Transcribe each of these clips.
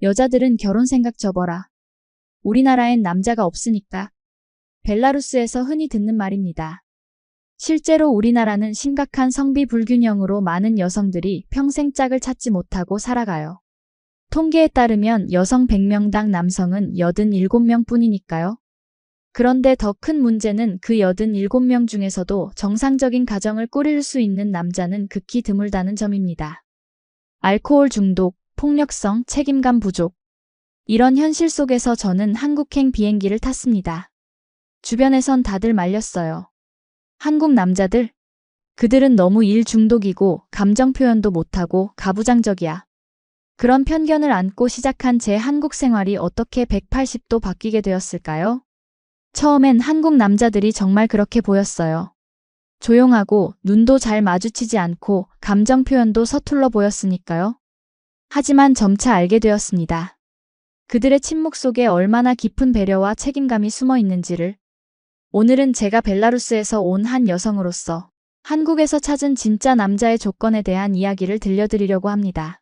여자들은 결혼 생각 접어라. 우리나라엔 남자가 없으니까. 벨라루스에서 흔히 듣는 말입니다. 실제로 우리나라는 심각한 성비 불균형으로 많은 여성들이 평생 짝을 찾지 못하고 살아가요. 통계에 따르면 여성 100명당 남성은 87명 뿐이니까요. 그런데 더 큰 문제는 그 87명 중에서도 정상적인 가정을 꾸릴 수 있는 남자는 극히 드물다는 점입니다. 알코올 중독, 폭력성, 책임감 부족. 이런 현실 속에서 저는 한국행 비행기를 탔습니다. 주변에선 다들 말렸어요. 한국 남자들? 그들은 너무 일 중독이고 감정 표현도 못하고 가부장적이야. 그런 편견을 안고 시작한 제 한국 생활이 어떻게 180도 바뀌게 되었을까요? 처음엔 한국 남자들이 정말 그렇게 보였어요. 조용하고 눈도 잘 마주치지 않고 감정 표현도 서툴러 보였으니까요. 하지만 점차 알게 되었습니다. 그들의 침묵 속에 얼마나 깊은 배려와 책임감이 숨어 있는지를. 오늘은 제가 벨라루스에서 온 한 여성으로서 한국에서 찾은 진짜 남자의 조건에 대한 이야기를 들려드리려고 합니다.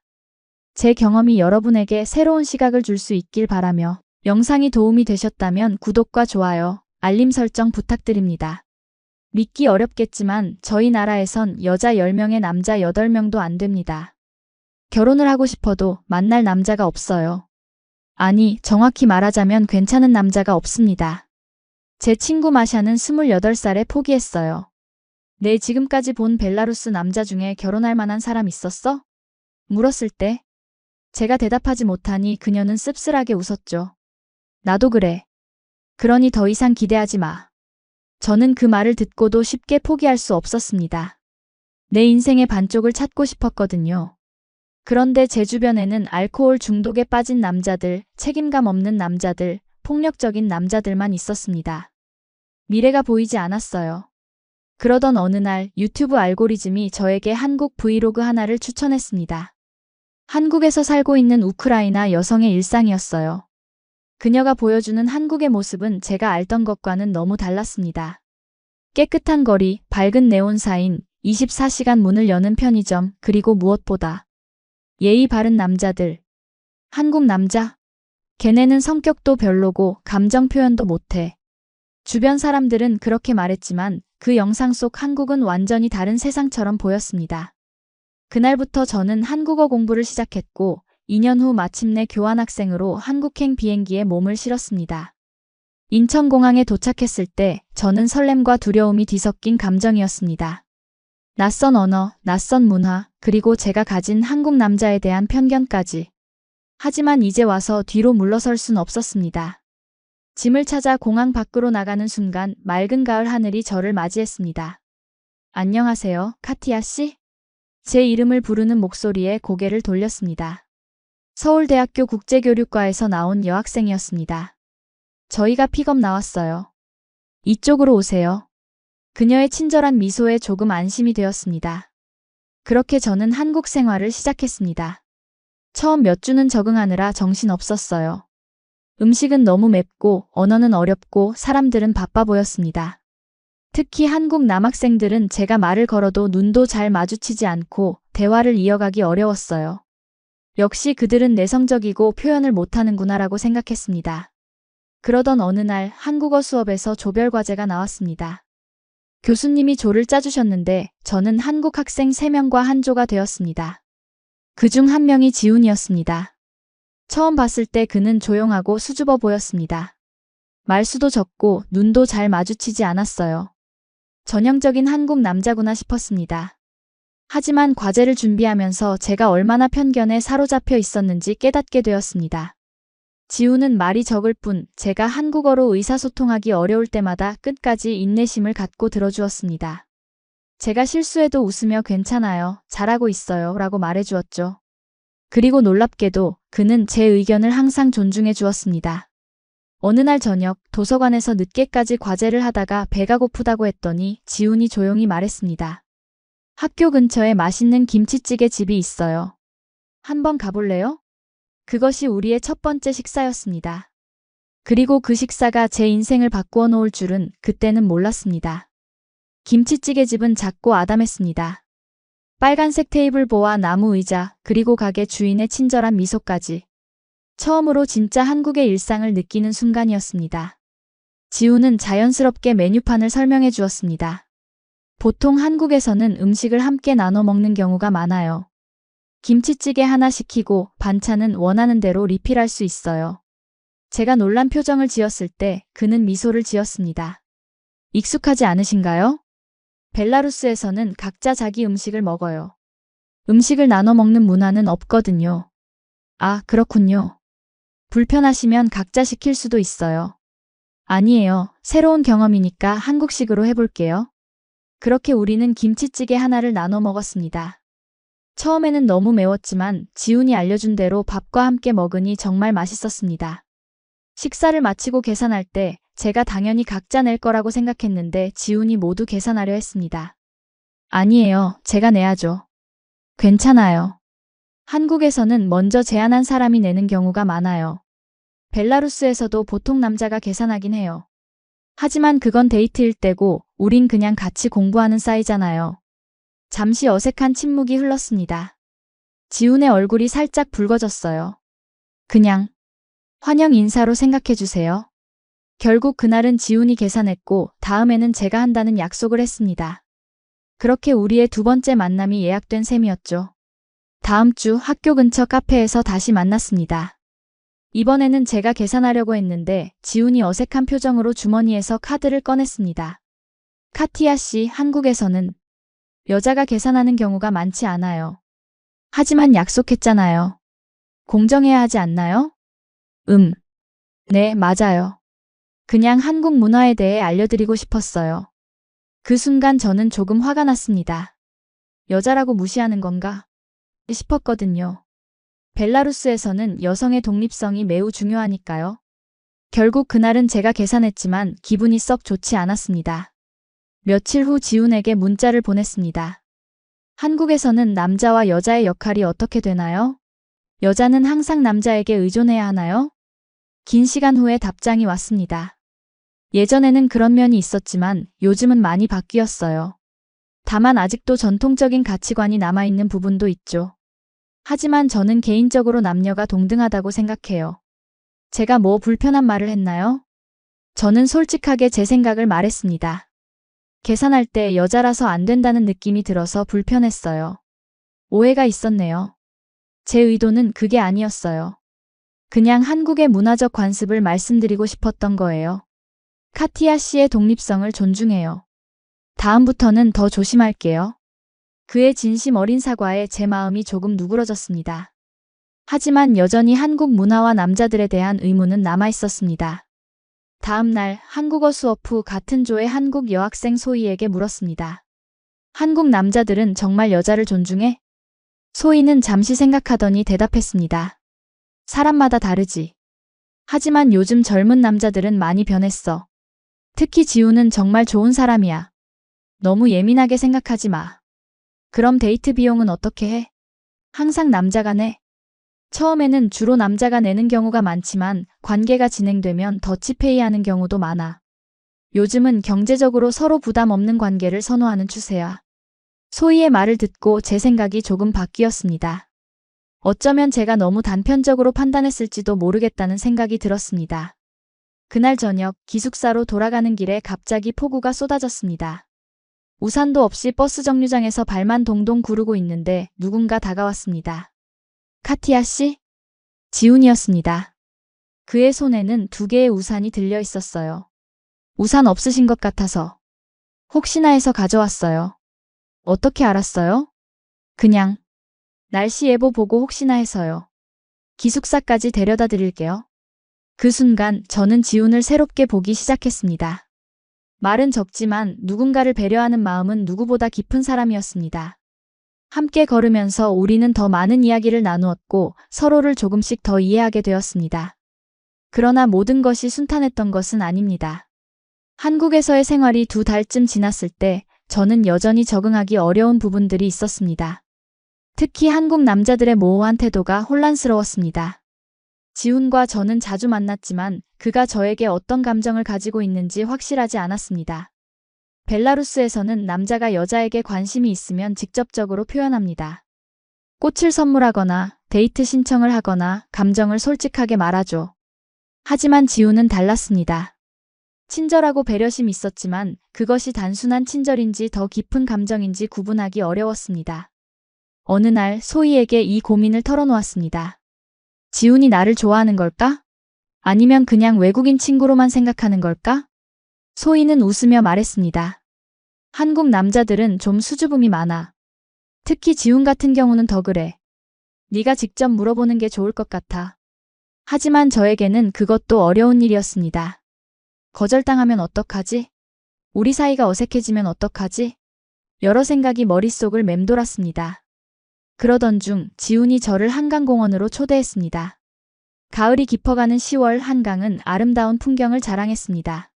제 경험이 여러분에게 새로운 시각을 줄 수 있길 바라며 영상이 도움이 되셨다면 구독과 좋아요, 알림 설정 부탁드립니다. 믿기 어렵겠지만 저희 나라에선 여자 10명에 남자 8명도 안 됩니다. 결혼을 하고 싶어도 만날 남자가 없어요. 아니, 정확히 말하자면 괜찮은 남자가 없습니다. 제 친구 마샤는 28살에 포기했어요. 네, 지금까지 본 벨라루스 남자 중에 결혼할 만한 사람 있었어? 물었을 때 제가 대답하지 못하니 그녀는 씁쓸하게 웃었죠. 나도 그래. 그러니 더 이상 기대하지 마. 저는 그 말을 듣고도 쉽게 포기할 수 없었습니다. 내 인생의 반쪽을 찾고 싶었거든요. 그런데 제 주변에는 알코올 중독에 빠진 남자들, 책임감 없는 남자들, 폭력적인 남자들만 있었습니다. 미래가 보이지 않았어요. 그러던 어느 날 유튜브 알고리즘이 저에게 한국 브이로그 하나를 추천했습니다. 한국에서 살고 있는 우크라이나 여성의 일상이었어요. 그녀가 보여주는 한국의 모습은 제가 알던 것과는 너무 달랐습니다. 깨끗한 거리, 밝은 네온사인, 24시간 문을 여는 편의점, 그리고 무엇보다 예의 바른 남자들. 한국 남자? 걔네는 성격도 별로고 감정 표현도 못해. 주변 사람들은 그렇게 말했지만 그 영상 속 한국은 완전히 다른 세상처럼 보였습니다. 그날부터 저는 한국어 공부를 시작했고 2년 후 마침내 교환학생으로 한국행 비행기에 몸을 실었습니다. 인천공항에 도착했을 때 저는 설렘과 두려움이 뒤섞인 감정이었습니다. 낯선 언어, 낯선 문화, 그리고 제가 가진 한국 남자에 대한 편견까지. 하지만 이제 와서 뒤로 물러설 순 없었습니다. 짐을 찾아 공항 밖으로 나가는 순간 맑은 가을 하늘이 저를 맞이했습니다. 안녕하세요, 카티아 씨? 제 이름을 부르는 목소리에 고개를 돌렸습니다. 서울대학교 국제교류과에서 나온 여학생이었습니다. 저희가 픽업 나왔어요. 이쪽으로 오세요. 그녀의 친절한 미소에 조금 안심이 되었습니다. 그렇게 저는 한국 생활을 시작했습니다. 처음 몇 주는 적응하느라 정신없었어요. 음식은 너무 맵고 언어는 어렵고 사람들은 바빠 보였습니다. 특히 한국 남학생들은 제가 말을 걸어도 눈도 잘 마주치지 않고 대화를 이어가기 어려웠어요. 역시 그들은 내성적이고 표현을 못하는구나라고 생각했습니다. 그러던 어느 날 한국어 수업에서 조별 과제가 나왔습니다. 교수님이 조를 짜주셨는데 저는 한국 학생 3명과 한 조가 되었습니다. 그중 한 명이 지훈이었습니다. 처음 봤을 때 그는 조용하고 수줍어 보였습니다. 말수도 적고 눈도 잘 마주치지 않았어요. 전형적인 한국 남자구나 싶었습니다. 하지만 과제를 준비하면서 제가 얼마나 편견에 사로잡혀 있었는지 깨닫게 되었습니다. 지우는 말이 적을 뿐 제가 한국어로 의사소통하기 어려울 때마다 끝까지 인내심을 갖고 들어주었습니다. 제가 실수해도 웃으며 괜찮아요, 잘하고 있어요 라고 말해주었죠. 그리고 놀랍게도 그는 제 의견을 항상 존중해 주었습니다. 어느 날 저녁 도서관에서 늦게까지 과제를 하다가 배가 고프다고 했더니 지훈이 조용히 말했습니다. 학교 근처에 맛있는 김치찌개 집이 있어요. 한번 가볼래요? 그것이 우리의 첫 번째 식사였습니다. 그리고 그 식사가 제 인생을 바꾸어 놓을 줄은 그때는 몰랐습니다. 김치찌개 집은 작고 아담했습니다. 빨간색 테이블보와 나무 의자, 그리고 가게 주인의 친절한 미소까지. 처음으로 진짜 한국의 일상을 느끼는 순간이었습니다. 지우는 자연스럽게 메뉴판을 설명해 주었습니다. 보통 한국에서는 음식을 함께 나눠 먹는 경우가 많아요. 김치찌개 하나 시키고 반찬은 원하는 대로 리필할 수 있어요. 제가 놀란 표정을 지었을 때 그는 미소를 지었습니다. 익숙하지 않으신가요? 벨라루스에서는 각자 자기 음식을 먹어요. 음식을 나눠 먹는 문화는 없거든요. 아, 그렇군요. 불편하시면 각자 시킬 수도 있어요. 아니에요. 새로운 경험이니까 한국식으로 해볼게요. 그렇게 우리는 김치찌개 하나를 나눠 먹었습니다. 처음에는 너무 매웠지만 지훈이 알려준 대로 밥과 함께 먹으니 정말 맛있었습니다. 식사를 마치고 계산할 때 제가 당연히 각자 낼 거라고 생각했는데 지훈이 모두 계산하려 했습니다. 아니에요. 제가 내야죠. 괜찮아요. 한국에서는 먼저 제안한 사람이 내는 경우가 많아요. 벨라루스에서도 보통 남자가 계산하긴 해요. 하지만 그건 데이트일 때고 우린 그냥 같이 공부하는 사이잖아요. 잠시 어색한 침묵이 흘렀습니다. 지훈의 얼굴이 살짝 붉어졌어요. 그냥 환영 인사로 생각해 주세요. 결국 그날은 지훈이 계산했고 다음에는 제가 한다는 약속을 했습니다. 그렇게 우리의 두 번째 만남이 예약된 셈이었죠. 다음 주 학교 근처 카페에서 다시 만났습니다. 이번에는 제가 계산하려고 했는데 지훈이 어색한 표정으로 주머니에서 카드를 꺼냈습니다. 카티아 씨, 한국에서는 여자가 계산하는 경우가 많지 않아요. 하지만 약속했잖아요. 공정해야 하지 않나요? 네, 맞아요. 그냥 한국 문화에 대해 알려드리고 싶었어요. 그 순간 저는 조금 화가 났습니다. 여자라고 무시하는 건가? 싶었거든요. 벨라루스에서는 여성의 독립성이 매우 중요하니까요. 결국 그날은 제가 계산했지만 기분이 썩 좋지 않았습니다. 며칠 후 지훈에게 문자를 보냈습니다. 한국에서는 남자와 여자의 역할이 어떻게 되나요? 여자는 항상 남자에게 의존해야 하나요? 긴 시간 후에 답장이 왔습니다. 예전에는 그런 면이 있었지만 요즘은 많이 바뀌었어요. 다만 아직도 전통적인 가치관이 남아있는 부분도 있죠. 하지만 저는 개인적으로 남녀가 동등하다고 생각해요. 제가 뭐 불편한 말을 했나요? 저는 솔직하게 제 생각을 말했습니다. 계산할 때 여자라서 안 된다는 느낌이 들어서 불편했어요. 오해가 있었네요. 제 의도는 그게 아니었어요. 그냥 한국의 문화적 관습을 말씀드리고 싶었던 거예요. 카티아 씨의 독립성을 존중해요. 다음부터는 더 조심할게요. 그의 진심 어린 사과에 제 마음이 조금 누그러졌습니다. 하지만 여전히 한국 문화와 남자들에 대한 의문은 남아있었습니다. 다음 날 한국어 수업 후 같은 조의 한국 여학생 소희에게 물었습니다. 한국 남자들은 정말 여자를 존중해? 소희는 잠시 생각하더니 대답했습니다. 사람마다 다르지. 하지만 요즘 젊은 남자들은 많이 변했어. 특히 지우는 정말 좋은 사람이야. 너무 예민하게 생각하지 마. 그럼 데이트 비용은 어떻게 해? 항상 남자가 내. 처음에는 주로 남자가 내는 경우가 많지만 관계가 진행되면 더치페이 하는 경우도 많아. 요즘은 경제적으로 서로 부담 없는 관계를 선호하는 추세야. 소희의 말을 듣고 제 생각이 조금 바뀌었습니다. 어쩌면 제가 너무 단편적으로 판단했을지도 모르겠다는 생각이 들었습니다. 그날 저녁 기숙사로 돌아가는 길에 갑자기 폭우가 쏟아졌습니다. 우산도 없이 버스 정류장에서 발만 동동 구르고 있는데 누군가 다가왔습니다. 카티아 씨? 지훈이었습니다. 그의 손에는 2개의 우산이 들려 있었어요. 우산 없으신 것 같아서. 혹시나 해서 가져왔어요. 어떻게 알았어요? 그냥. 날씨 예보 보고 혹시나 해서요. 기숙사까지 데려다 드릴게요. 그 순간 저는 지훈을 새롭게 보기 시작했습니다. 말은 적지만 누군가를 배려하는 마음은 누구보다 깊은 사람이었습니다. 함께 걸으면서 우리는 더 많은 이야기를 나누었고 서로를 조금씩 더 이해하게 되었습니다. 그러나 모든 것이 순탄했던 것은 아닙니다. 한국에서의 생활이 2달쯤 지났을 때 저는 여전히 적응하기 어려운 부분들이 있었습니다. 특히 한국 남자들의 모호한 태도가 혼란스러웠습니다. 지훈과 저는 자주 만났지만 그가 저에게 어떤 감정을 가지고 있는지 확실하지 않았습니다. 벨라루스에서는 남자가 여자에게 관심이 있으면 직접적으로 표현합니다. 꽃을 선물하거나 데이트 신청을 하거나 감정을 솔직하게 말하죠. 하지만 지우는 달랐습니다. 친절하고 배려심 있었지만 그것이 단순한 친절인지 더 깊은 감정인지 구분하기 어려웠습니다. 어느 날 소희에게 이 고민을 털어놓았습니다. 지훈이 나를 좋아하는 걸까? 아니면 그냥 외국인 친구로만 생각하는 걸까? 소희는 웃으며 말했습니다. 한국 남자들은 좀 수줍음이 많아. 특히 지훈 같은 경우는 더 그래. 네가 직접 물어보는 게 좋을 것 같아. 하지만 저에게는 그것도 어려운 일이었습니다. 거절당하면 어떡하지? 우리 사이가 어색해지면 어떡하지? 여러 생각이 머릿속을 맴돌았습니다. 그러던 중 지훈이 저를 한강공원으로 초대했습니다. 가을이 깊어가는 10월 한강은 아름다운 풍경을 자랑했습니다.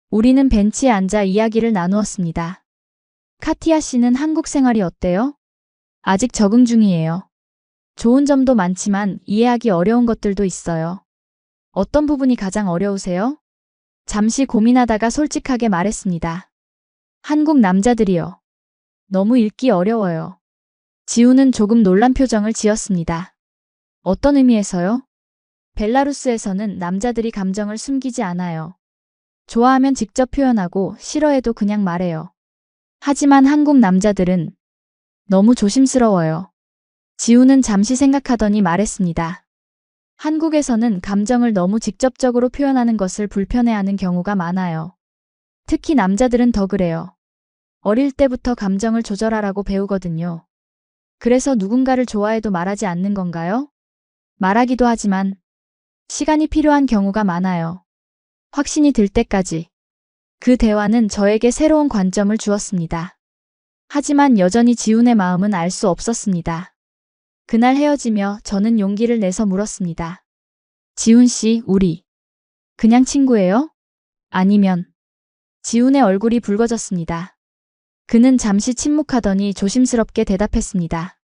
우리는 벤치에 앉아 이야기를 나누었습니다. 카티아 씨는 한국 생활이 어때요? 아직 적응 중이에요. 좋은 점도 많지만 이해하기 어려운 것들도 있어요. 어떤 부분이 가장 어려우세요? 잠시 고민하다가 솔직하게 말했습니다. 한국 남자들이요. 너무 읽기 어려워요. 지우는 조금 놀란 표정을 지었습니다. 어떤 의미에서요? 벨라루스에서는 남자들이 감정을 숨기지 않아요. 좋아하면 직접 표현하고 싫어해도 그냥 말해요. 하지만 한국 남자들은 너무 조심스러워요. 지우는 잠시 생각하더니 말했습니다. 한국에서는 감정을 너무 직접적으로 표현하는 것을 불편해하는 경우가 많아요. 특히 남자들은 더 그래요. 어릴 때부터 감정을 조절하라고 배우거든요. 그래서 누군가를 좋아해도 말하지 않는 건가요? 말하기도 하지만 시간이 필요한 경우가 많아요. 확신이 들 때까지. 그 대화는 저에게 새로운 관점을 주었습니다. 하지만 여전히 지훈의 마음은 알 수 없었습니다. 그날 헤어지며 저는 용기를 내서 물었습니다. 지훈 씨, 우리 그냥 친구예요? 아니면? 지훈의 얼굴이 붉어졌습니다. 그는 잠시 침묵하더니 조심스럽게 대답했습니다.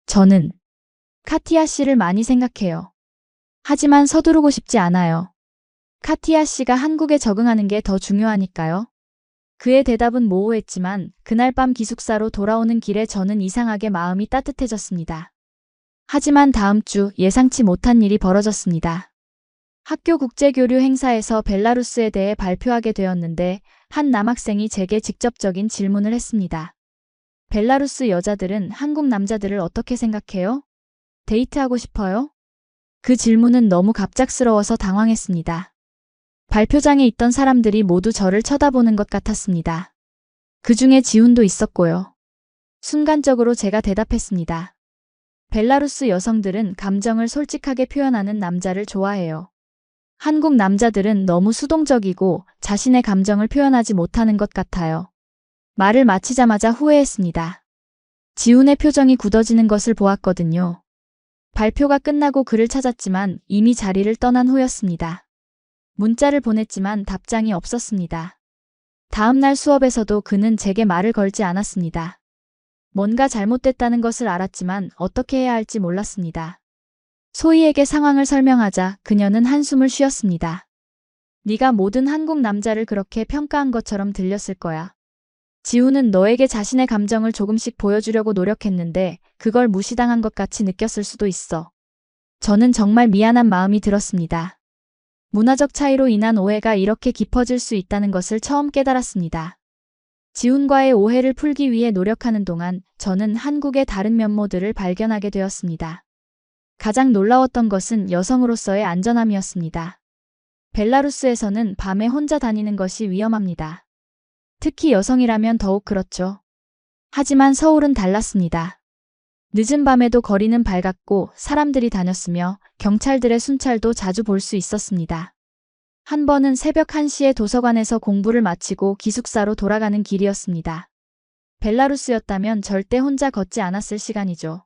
저는 카티아 씨를 많이 생각해요. 하지만 서두르고 싶지 않아요. 카티아 씨가 한국에 적응하는 게 더 중요하니까요. 그의 대답은 모호했지만 그날 밤 기숙사로 돌아오는 길에 저는 이상하게 마음이 따뜻해졌습니다. 하지만 다음 주 예상치 못한 일이 벌어졌습니다. 학교 국제교류 행사에서 벨라루스에 대해 발표하게 되었는데 한 남학생이 제게 직접적인 질문을 했습니다. 벨라루스 여자들은 한국 남자들을 어떻게 생각해요? 데이트하고 싶어요? 그 질문은 너무 갑작스러워서 당황했습니다. 발표장에 있던 사람들이 모두 저를 쳐다보는 것 같았습니다. 그 중에 지훈도 있었고요. 순간적으로 제가 대답했습니다. 벨라루스 여성들은 감정을 솔직하게 표현하는 남자를 좋아해요. 한국 남자들은 너무 수동적이고 자신의 감정을 표현하지 못하는 것 같아요. 말을 마치자마자 후회했습니다. 지훈의 표정이 굳어지는 것을 보았거든요. 발표가 끝나고 그를 찾았지만 이미 자리를 떠난 후였습니다. 문자를 보냈지만 답장이 없었습니다. 다음 날 수업에서도 그는 제게 말을 걸지 않았습니다. 뭔가 잘못됐다는 것을 알았지만 어떻게 해야 할지 몰랐습니다. 소희에게 상황을 설명하자 그녀는 한숨을 쉬었습니다. 네가 모든 한국 남자를 그렇게 평가한 것처럼 들렸을 거야. 지훈은 너에게 자신의 감정을 조금씩 보여주려고 노력했는데 그걸 무시당한 것 같이 느꼈을 수도 있어. 저는 정말 미안한 마음이 들었습니다. 문화적 차이로 인한 오해가 이렇게 깊어질 수 있다는 것을 처음 깨달았습니다. 지훈과의 오해를 풀기 위해 노력하는 동안 저는 한국의 다른 면모들을 발견하게 되었습니다. 가장 놀라웠던 것은 여성으로서의 안전함이었습니다. 벨라루스에서는 밤에 혼자 다니는 것이 위험합니다. 특히 여성이라면 더욱 그렇죠. 하지만 서울은 달랐습니다. 늦은 밤에도 거리는 밝았고 사람들이 다녔으며 경찰들의 순찰도 자주 볼 수 있었습니다. 한 번은 새벽 1시에 도서관에서 공부를 마치고 기숙사로 돌아가는 길이었습니다. 벨라루스였다면 절대 혼자 걷지 않았을 시간이죠.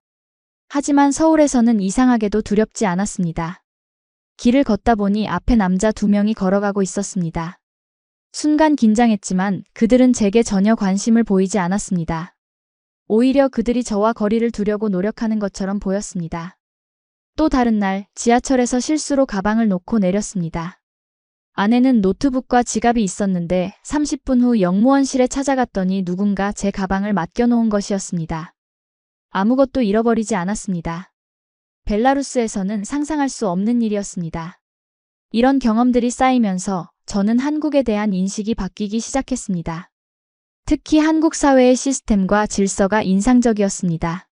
하지만 서울에서는 이상하게도 두렵지 않았습니다. 길을 걷다 보니 앞에 남자 2명이 걸어가고 있었습니다. 순간 긴장했지만 그들은 제게 전혀 관심을 보이지 않았습니다. 오히려 그들이 저와 거리를 두려고 노력하는 것처럼 보였습니다. 또 다른 날 지하철에서 실수로 가방을 놓고 내렸습니다. 안에는 노트북과 지갑이 있었는데 30분 후 영무원실에 찾아갔더니 누군가 제 가방을 맡겨놓은 것이었습니다. 아무것도 잃어버리지 않았습니다. 벨라루스에서는 상상할 수 없는 일이었습니다. 이런 경험들이 쌓이면서 저는 한국에 대한 인식이 바뀌기 시작했습니다. 특히 한국 사회의 시스템과 질서가 인상적이었습니다.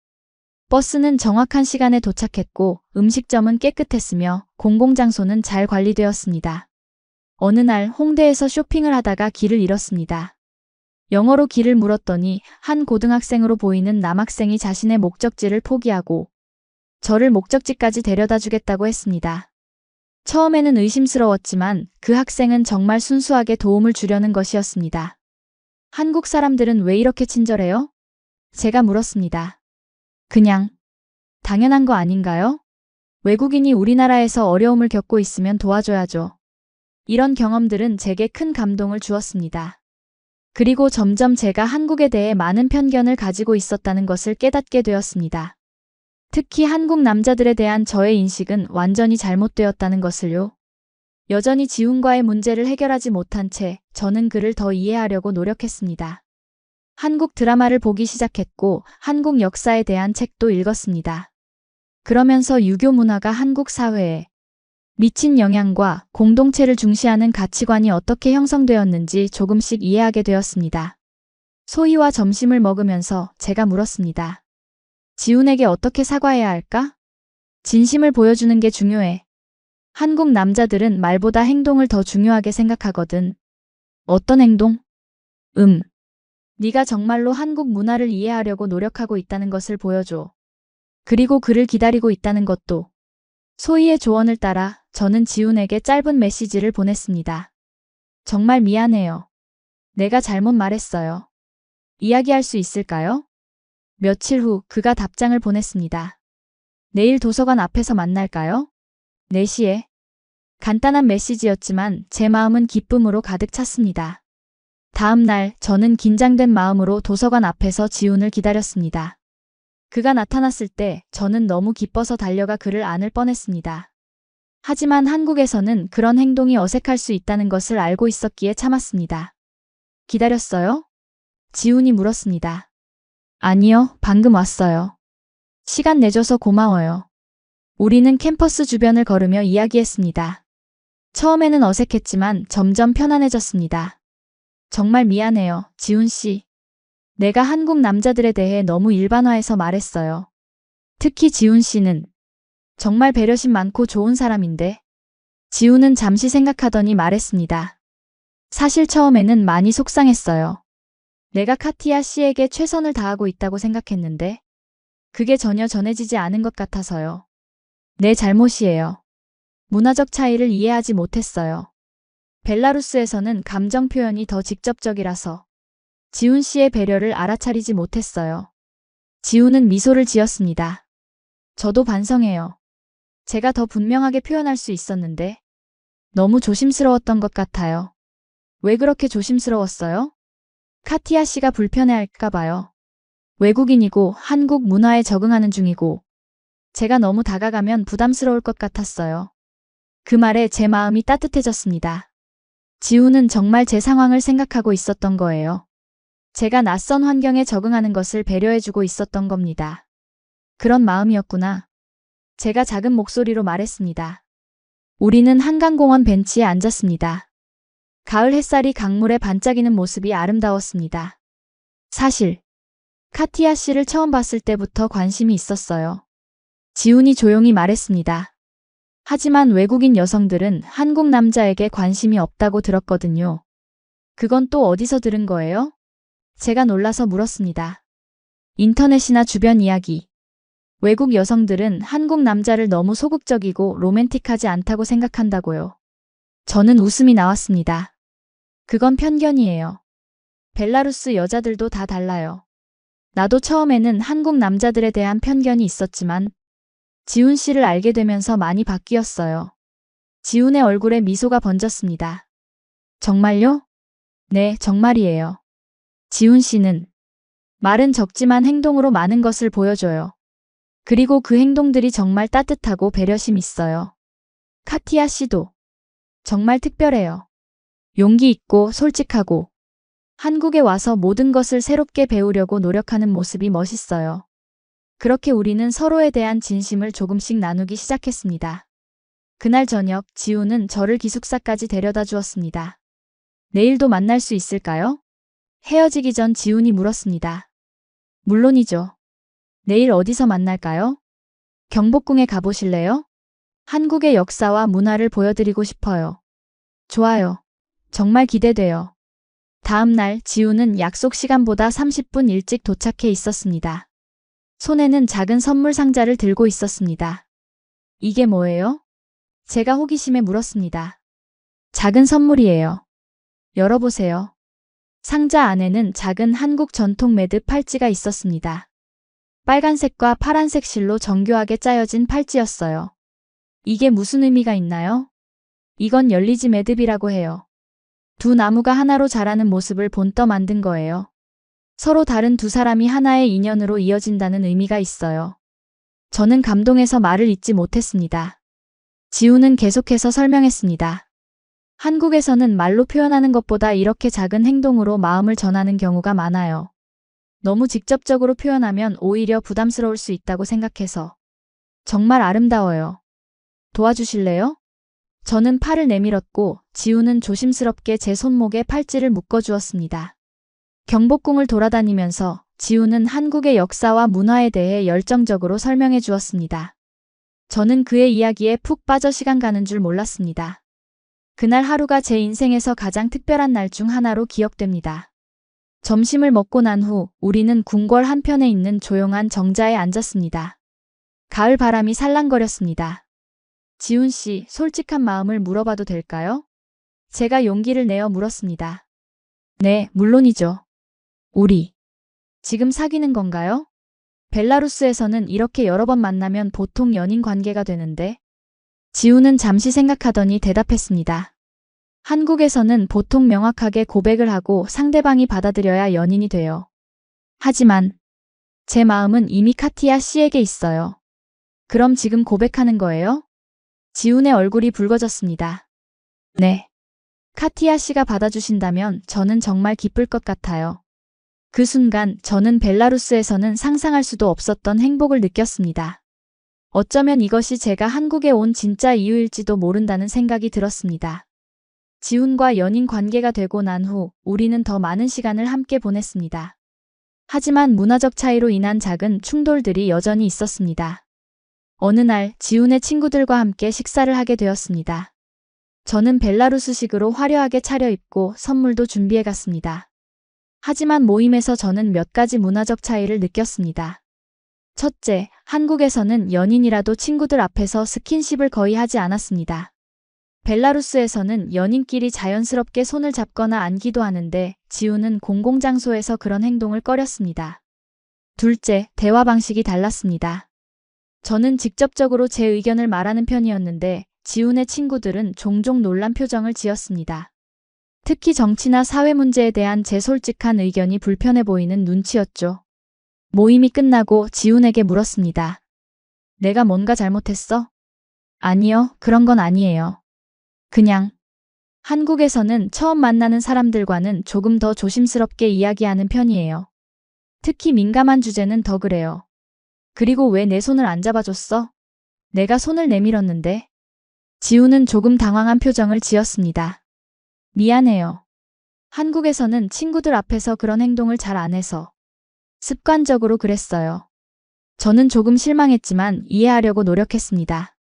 버스는 정확한 시간에 도착했고 음식점은 깨끗했으며 공공장소는 잘 관리되었습니다. 어느 날 홍대에서 쇼핑을 하다가 길을 잃었습니다. 영어로 길을 물었더니 한 고등학생으로 보이는 남학생이 자신의 목적지를 포기하고 저를 목적지까지 데려다 주겠다고 했습니다. 처음에는 의심스러웠지만 그 학생은 정말 순수하게 도움을 주려는 것이었습니다. 한국 사람들은 왜 이렇게 친절해요? 제가 물었습니다. 그냥 당연한 거 아닌가요? 외국인이 우리나라에서 어려움을 겪고 있으면 도와줘야죠. 이런 경험들은 제게 큰 감동을 주었습니다. 그리고 점점 제가 한국에 대해 많은 편견을 가지고 있었다는 것을 깨닫게 되었습니다. 특히 한국 남자들에 대한 저의 인식은 완전히 잘못되었다는 것을요. 여전히 지훈과의 문제를 해결하지 못한 채 저는 그를 더 이해하려고 노력했습니다. 한국 드라마를 보기 시작했고 한국 역사에 대한 책도 읽었습니다. 그러면서 유교 문화가 한국 사회에 미친 영향과 공동체를 중시하는 가치관이 어떻게 형성되었는지 조금씩 이해하게 되었습니다. 소희와 점심을 먹으면서 제가 물었습니다. 지훈에게 어떻게 사과해야 할까? 진심을 보여주는 게 중요해. 한국 남자들은 말보다 행동을 더 중요하게 생각하거든. 어떤 행동? 네가 정말로 한국 문화를 이해하려고 노력하고 있다는 것을 보여줘. 그리고 그를 기다리고 있다는 것도. 소희의 조언을 따라 저는 지훈에게 짧은 메시지를 보냈습니다. 정말 미안해요. 내가 잘못 말했어요. 이야기할 수 있을까요? 며칠 후 그가 답장을 보냈습니다. 내일 도서관 앞에서 만날까요? 4시에. 간단한 메시지였지만 제 마음은 기쁨으로 가득 찼습니다. 다음 날 저는 긴장된 마음으로 도서관 앞에서 지훈을 기다렸습니다. 그가 나타났을 때 저는 너무 기뻐서 달려가 그를 안을 뻔했습니다. 하지만 한국에서는 그런 행동이 어색할 수 있다는 것을 알고 있었기에 참았습니다. 기다렸어요? 지훈이 물었습니다. 아니요, 방금 왔어요. 시간 내줘서 고마워요. 우리는 캠퍼스 주변을 걸으며 이야기했습니다. 처음에는 어색했지만 점점 편안해졌습니다. 정말 미안해요, 지훈 씨. 내가 한국 남자들에 대해 너무 일반화해서 말했어요. 특히 지훈 씨는 정말 배려심 많고 좋은 사람인데. 지훈은 잠시 생각하더니 말했습니다. 사실 처음에는 많이 속상했어요. 내가 카티아 씨에게 최선을 다하고 있다고 생각했는데 그게 전혀 전해지지 않은 것 같아서요. 내 잘못이에요. 문화적 차이를 이해하지 못했어요. 벨라루스에서는 감정 표현이 더 직접적이라서 지훈 씨의 배려를 알아차리지 못했어요. 지훈은 미소를 지었습니다. 저도 반성해요. 제가 더 분명하게 표현할 수 있었는데 너무 조심스러웠던 것 같아요. 왜 그렇게 조심스러웠어요? 카티아 씨가 불편해할까 봐요. 외국인이고 한국 문화에 적응하는 중이고 제가 너무 다가가면 부담스러울 것 같았어요. 그 말에 제 마음이 따뜻해졌습니다. 지훈은 정말 제 상황을 생각하고 있었던 거예요. 제가 낯선 환경에 적응하는 것을 배려해주고 있었던 겁니다. 그런 마음이었구나. 제가 작은 목소리로 말했습니다. 우리는 한강공원 벤치에 앉았습니다. 가을 햇살이 강물에 반짝이는 모습이 아름다웠습니다. 사실 카티아 씨를 처음 봤을 때부터 관심이 있었어요. 지훈이 조용히 말했습니다. 하지만 외국인 여성들은 한국 남자에게 관심이 없다고 들었거든요. 그건 또 어디서 들은 거예요? 제가 놀라서 물었습니다. 인터넷이나 주변 이야기. 외국 여성들은 한국 남자를 너무 소극적이고 로맨틱하지 않다고 생각한다고요. 저는 웃음이 나왔습니다. 그건 편견이에요. 벨라루스 여자들도 다 달라요. 나도 처음에는 한국 남자들에 대한 편견이 있었지만 지훈 씨를 알게 되면서 많이 바뀌었어요. 지훈의 얼굴에 미소가 번졌습니다. 정말요? 네, 정말이에요. 지훈 씨는 말은 적지만 행동으로 많은 것을 보여줘요. 그리고 그 행동들이 정말 따뜻하고 배려심 있어요. 카티아 씨도 정말 특별해요. 용기 있고 솔직하고 한국에 와서 모든 것을 새롭게 배우려고 노력하는 모습이 멋있어요. 그렇게 우리는 서로에 대한 진심을 조금씩 나누기 시작했습니다. 그날 저녁 지우는 저를 기숙사까지 데려다 주었습니다. 내일도 만날 수 있을까요? 헤어지기 전 지훈이 물었습니다. 물론이죠. 내일 어디서 만날까요? 경복궁에 가보실래요? 한국의 역사와 문화를 보여드리고 싶어요. 좋아요. 정말 기대돼요. 다음 날 지우는 약속 시간보다 30분 일찍 도착해 있었습니다. 손에는 작은 선물 상자를 들고 있었습니다. 이게 뭐예요? 제가 호기심에 물었습니다. 작은 선물이에요. 열어보세요. 상자 안에는 작은 한국 전통 매듭 팔찌가 있었습니다. 빨간색과 파란색 실로 정교하게 짜여진 팔찌였어요. 이게 무슨 의미가 있나요? 이건 열리지 매듭이라고 해요. 두 나무가 하나로 자라는 모습을 본떠 만든 거예요. 서로 다른 두 사람이 하나의 인연으로 이어진다는 의미가 있어요. 저는 감동해서 말을 잇지 못했습니다. 지우는 계속해서 설명했습니다. 한국에서는 말로 표현하는 것보다 이렇게 작은 행동으로 마음을 전하는 경우가 많아요. 너무 직접적으로 표현하면 오히려 부담스러울 수 있다고 생각해서. 정말 아름다워요. 도와주실래요? 저는 팔을 내밀었고 지우는 조심스럽게 제 손목에 팔찌를 묶어주었습니다. 경복궁을 돌아다니면서 지우는 한국의 역사와 문화에 대해 열정적으로 설명해 주었습니다. 저는 그의 이야기에 푹 빠져 시간 가는 줄 몰랐습니다. 그날 하루가 제 인생에서 가장 특별한 날 중 하나로 기억됩니다. 점심을 먹고 난 후 우리는 궁궐 한편에 있는 조용한 정자에 앉았습니다. 가을 바람이 살랑거렸습니다. 지훈 씨, 솔직한 마음을 물어봐도 될까요? 제가 용기를 내어 물었습니다. 네, 물론이죠. 우리 지금 사귀는 건가요? 벨라루스에서는 이렇게 여러 번 만나면 보통 연인 관계가 되는데. 지훈은 잠시 생각하더니 대답했습니다. 한국에서는 보통 명확하게 고백을 하고 상대방이 받아들여야 연인이 돼요. 하지만 제 마음은 이미 카티아 씨에게 있어요. 그럼 지금 고백하는 거예요? 지훈의 얼굴이 붉어졌습니다. 네. 카티아 씨가 받아주신다면 저는 정말 기쁠 것 같아요. 그 순간 저는 벨라루스에서는 상상할 수도 없었던 행복을 느꼈습니다. 어쩌면 이것이 제가 한국에 온 진짜 이유일지도 모른다는 생각이 들었습니다. 지훈과 연인 관계가 되고 난 후 우리는 더 많은 시간을 함께 보냈습니다. 하지만 문화적 차이로 인한 작은 충돌들이 여전히 있었습니다. 어느 날 지훈의 친구들과 함께 식사를 하게 되었습니다. 저는 벨라루스식으로 화려하게 차려입고 선물도 준비해 갔습니다. 하지만 모임에서 저는 몇 가지 문화적 차이를 느꼈습니다. 첫째, 한국에서는 연인이라도 친구들 앞에서 스킨십을 거의 하지 않았습니다. 벨라루스에서는 연인끼리 자연스럽게 손을 잡거나 안기도 하는데 지훈은 공공장소에서 그런 행동을 꺼렸습니다. 둘째, 대화 방식이 달랐습니다. 저는 직접적으로 제 의견을 말하는 편이었는데 지훈의 친구들은 종종 놀란 표정을 지었습니다. 특히 정치나 사회 문제에 대한 제 솔직한 의견이 불편해 보이는 눈치였죠. 모임이 끝나고 지훈에게 물었습니다. 내가 뭔가 잘못했어? 아니요, 그런 건 아니에요. 그냥 한국에서는 처음 만나는 사람들과는 조금 더 조심스럽게 이야기하는 편이에요. 특히 민감한 주제는 더 그래요. 그리고 왜 내 손을 안 잡아줬어? 내가 손을 내밀었는데. 지훈은 조금 당황한 표정을 지었습니다. 미안해요. 한국에서는 친구들 앞에서 그런 행동을 잘 안 해서. 습관적으로 그랬어요. 저는 조금 실망했지만 이해하려고 노력했습니다.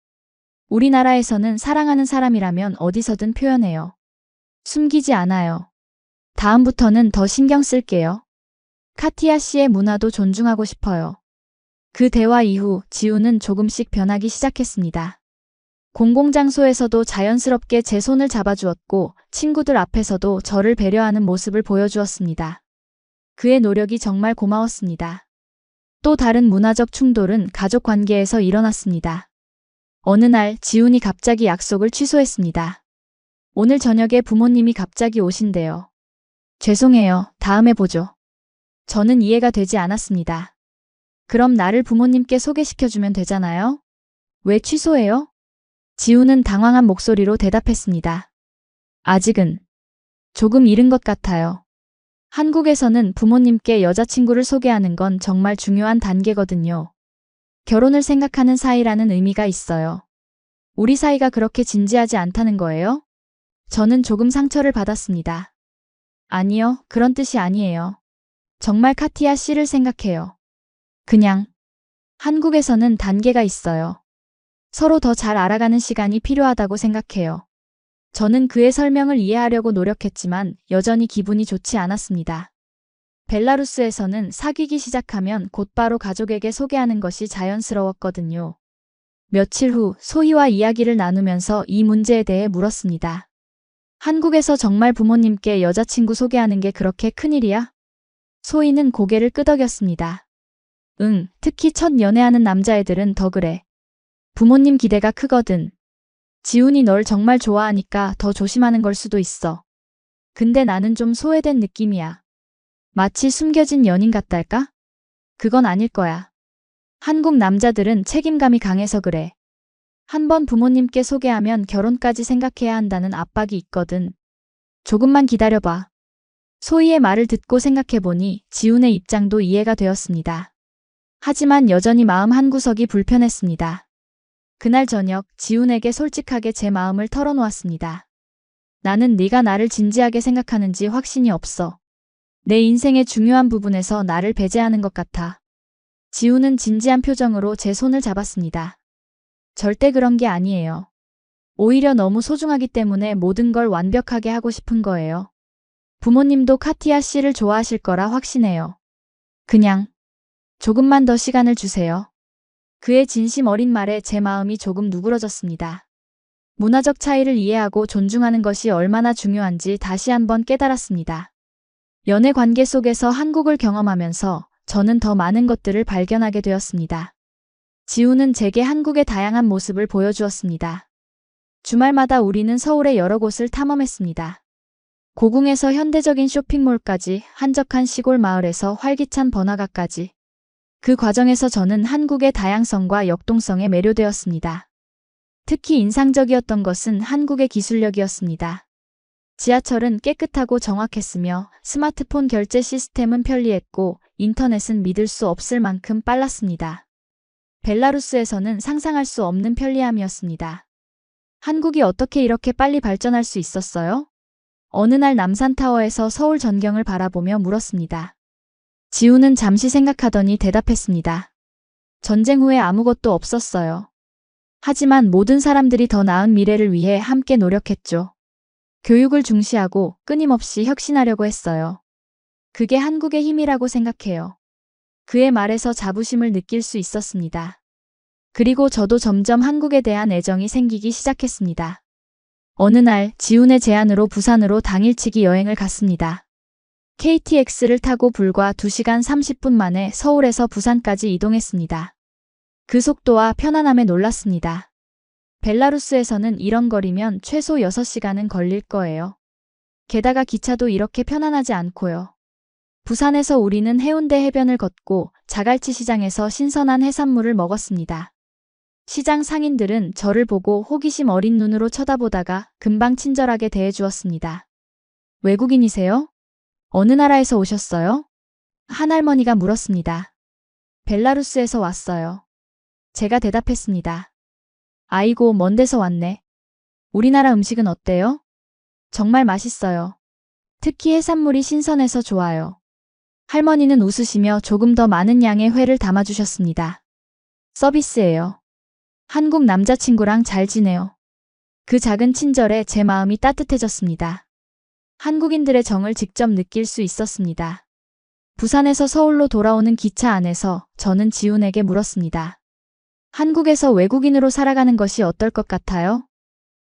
우리나라에서는 사랑하는 사람이라면 어디서든 표현해요. 숨기지 않아요. 다음부터는 더 신경 쓸게요. 카티아 씨의 문화도 존중하고 싶어요. 그 대화 이후 지훈은 조금씩 변하기 시작했습니다. 공공장소에서도 자연스럽게 제 손을 잡아주었고 친구들 앞에서도 저를 배려하는 모습을 보여주었습니다. 그의 노력이 정말 고마웠습니다. 또 다른 문화적 충돌은 가족 관계에서 일어났습니다. 어느 날 지훈이 갑자기 약속을 취소했습니다. 오늘 저녁에 부모님이 갑자기 오신대요. 죄송해요. 다음에 보죠. 저는 이해가 되지 않았습니다. 그럼 나를 부모님께 소개시켜주면 되잖아요? 왜 취소해요? 지훈은 당황한 목소리로 대답했습니다. 아직은 조금 이른 것 같아요. 한국에서는 부모님께 여자친구를 소개하는 건 정말 중요한 단계거든요. 결혼을 생각하는 사이라는 의미가 있어요. 우리 사이가 그렇게 진지하지 않다는 거예요? 저는 조금 상처를 받았습니다. 아니요, 그런 뜻이 아니에요. 정말 카티아 씨를 생각해요. 그냥 한국에서는 단계가 있어요. 서로 더 잘 알아가는 시간이 필요하다고 생각해요. 저는 그의 설명을 이해하려고 노력했지만 여전히 기분이 좋지 않았습니다. 벨라루스에서는 사귀기 시작하면 곧바로 가족에게 소개하는 것이 자연스러웠거든요. 며칠 후 소희와 이야기를 나누면서 이 문제에 대해 물었습니다. 한국에서 정말 부모님께 여자친구 소개하는 게 그렇게 큰일이야? 소희는 고개를 끄덕였습니다. 응, 특히 첫 연애하는 남자애들은 더 그래. 부모님 기대가 크거든. 지훈이 널 정말 좋아하니까 더 조심하는 걸 수도 있어. 근데 나는 좀 소외된 느낌이야. 마치 숨겨진 연인 같달까? 그건 아닐 거야. 한국 남자들은 책임감이 강해서 그래. 한번 부모님께 소개하면 결혼까지 생각해야 한다는 압박이 있거든. 조금만 기다려봐. 소희의 말을 듣고 생각해보니 지훈의 입장도 이해가 되었습니다. 하지만 여전히 마음 한구석이 불편했습니다. 그날 저녁 지훈에게 솔직하게 제 마음을 털어놓았습니다. 나는 네가 나를 진지하게 생각하는지 확신이 없어. 내 인생의 중요한 부분에서 나를 배제하는 것 같아. 지훈은 진지한 표정으로 제 손을 잡았습니다. 절대 그런 게 아니에요. 오히려 너무 소중하기 때문에 모든 걸 완벽하게 하고 싶은 거예요. 부모님도 카티아 씨를 좋아하실 거라 확신해요. 그냥 조금만 더 시간을 주세요. 그의 진심 어린 말에 제 마음이 조금 누그러졌습니다. 문화적 차이를 이해하고 존중하는 것이 얼마나 중요한지 다시 한번 깨달았습니다. 연애 관계 속에서 한국을 경험하면서 저는 더 많은 것들을 발견하게 되었습니다. 지훈은 제게 한국의 다양한 모습을 보여주었습니다. 주말마다 우리는 서울의 여러 곳을 탐험했습니다. 고궁에서 현대적인 쇼핑몰까지, 한적한 시골 마을에서 활기찬 번화가까지. 그 과정에서 저는 한국의 다양성과 역동성에 매료되었습니다. 특히 인상적이었던 것은 한국의 기술력이었습니다. 지하철은 깨끗하고 정확했으며 스마트폰 결제 시스템은 편리했고 인터넷은 믿을 수 없을 만큼 빨랐습니다. 벨라루스에서는 상상할 수 없는 편리함이었습니다. 한국이 어떻게 이렇게 빨리 발전할 수 있었어요? 어느 날 남산타워에서 서울 전경을 바라보며 물었습니다. 지훈은 잠시 생각하더니 대답했습니다. 전쟁 후에 아무것도 없었어요. 하지만 모든 사람들이 더 나은 미래를 위해 함께 노력했죠. 교육을 중시하고 끊임없이 혁신하려고 했어요. 그게 한국의 힘이라고 생각해요. 그의 말에서 자부심을 느낄 수 있었습니다. 그리고 저도 점점 한국에 대한 애정이 생기기 시작했습니다. 어느 날 지훈의 제안으로 부산으로 당일치기 여행을 갔습니다. KTX를 타고 불과 2시간 30분 만에 서울에서 부산까지 이동했습니다. 그 속도와 편안함에 놀랐습니다. 벨라루스에서는 이런 거리면 최소 6시간은 걸릴 거예요. 게다가 기차도 이렇게 편안하지 않고요. 부산에서 우리는 해운대 해변을 걷고 자갈치 시장에서 신선한 해산물을 먹었습니다. 시장 상인들은 저를 보고 호기심 어린 눈으로 쳐다보다가 금방 친절하게 대해주었습니다. 외국인이세요? 어느 나라에서 오셨어요? 한 할머니가 물었습니다. 벨라루스에서 왔어요. 제가 대답했습니다. 아이고, 먼 데서 왔네. 우리나라 음식은 어때요? 정말 맛있어요. 특히 해산물이 신선해서 좋아요. 할머니는 웃으시며 조금 더 많은 양의 회를 담아주셨습니다. 서비스예요. 한국 남자친구랑 잘 지내요. 그 작은 친절에 제 마음이 따뜻해졌습니다. 한국인들의 정을 직접 느낄 수 있었습니다. 부산에서 서울로 돌아오는 기차 안에서 저는 지훈에게 물었습니다. 한국에서 외국인으로 살아가는 것이 어떨 것 같아요?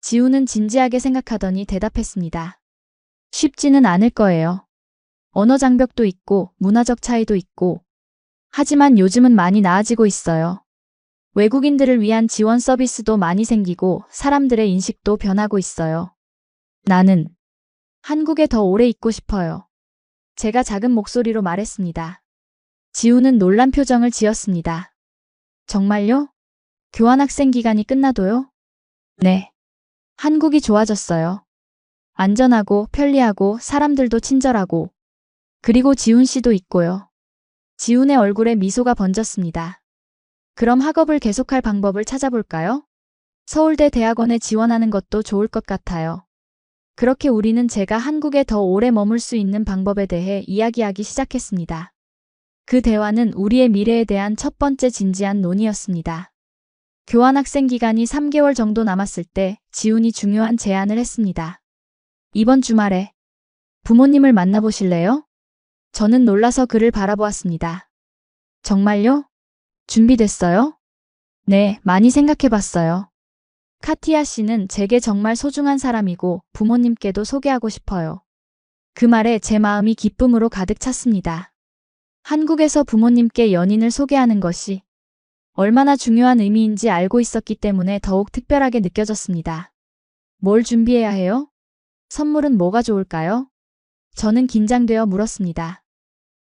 지훈은 진지하게 생각하더니 대답했습니다. 쉽지는 않을 거예요. 언어 장벽도 있고 문화적 차이도 있고. 하지만 요즘은 많이 나아지고 있어요. 외국인들을 위한 지원 서비스도 많이 생기고 사람들의 인식도 변하고 있어요. 나는 한국에 더 오래 있고 싶어요. 제가 작은 목소리로 말했습니다. 지훈은 놀란 표정을 지었습니다. 정말요? 교환학생 기간이 끝나도요? 네. 한국이 좋아졌어요. 안전하고 편리하고 사람들도 친절하고. 그리고 지훈 씨도 있고요. 지훈의 얼굴에 미소가 번졌습니다. 그럼 학업을 계속할 방법을 찾아볼까요? 서울대 대학원에 지원하는 것도 좋을 것 같아요. 그렇게 우리는 제가 한국에 더 오래 머물 수 있는 방법에 대해 이야기하기 시작했습니다. 그 대화는 우리의 미래에 대한 첫 번째 진지한 논의였습니다. 교환학생 기간이 3개월 정도 남았을 때 지훈이 중요한 제안을 했습니다. 이번 주말에 부모님을 만나보실래요? 저는 놀라서 그를 바라보았습니다. 정말요? 준비됐어요? 네, 많이 생각해봤어요. 카티아 씨는 제게 정말 소중한 사람이고 부모님께도 소개하고 싶어요. 그 말에 제 마음이 기쁨으로 가득 찼습니다. 한국에서 부모님께 연인을 소개하는 것이 얼마나 중요한 의미인지 알고 있었기 때문에 더욱 특별하게 느껴졌습니다. 뭘 준비해야 해요? 선물은 뭐가 좋을까요? 저는 긴장되어 물었습니다.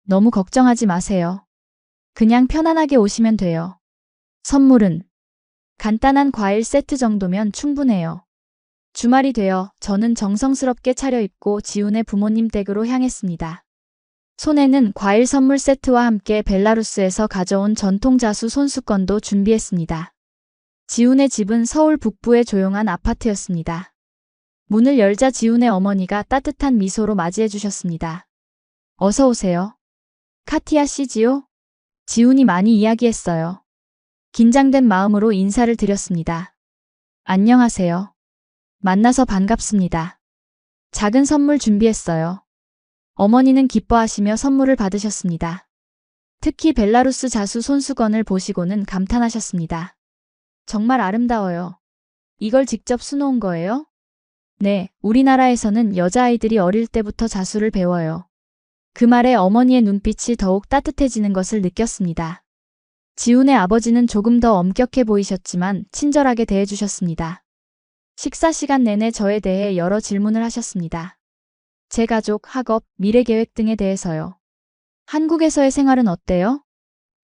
너무 걱정하지 마세요. 그냥 편안하게 오시면 돼요. 선물은 간단한 과일 세트 정도면 충분해요. 주말이 되어 저는 정성스럽게 차려입고 지훈의 부모님 댁으로 향했습니다. 손에는 과일 선물 세트와 함께 벨라루스에서 가져온 전통 자수 손수건도 준비했습니다. 지훈의 집은 서울 북부의 조용한 아파트였습니다. 문을 열자 지훈의 어머니가 따뜻한 미소로 맞이해 주셨습니다. 어서 오세요. 카티아 씨지요? 지훈이 많이 이야기했어요. 긴장된 마음으로 인사를 드렸습니다. 안녕하세요. 만나서 반갑습니다. 작은 선물 준비했어요. 어머니는 기뻐하시며 선물을 받으셨습니다. 특히 벨라루스 자수 손수건을 보시고는 감탄하셨습니다. 정말 아름다워요. 이걸 직접 수놓은 거예요? 네, 우리나라에서는 여자아이들이 어릴 때부터 자수를 배워요. 그 말에 어머니의 눈빛이 더욱 따뜻해지는 것을 느꼈습니다. 지훈의 아버지는 조금 더 엄격해 보이셨지만 친절하게 대해주셨습니다. 식사 시간 내내 저에 대해 여러 질문을 하셨습니다. 제 가족, 학업, 미래 계획 등에 대해서요. 한국에서의 생활은 어때요?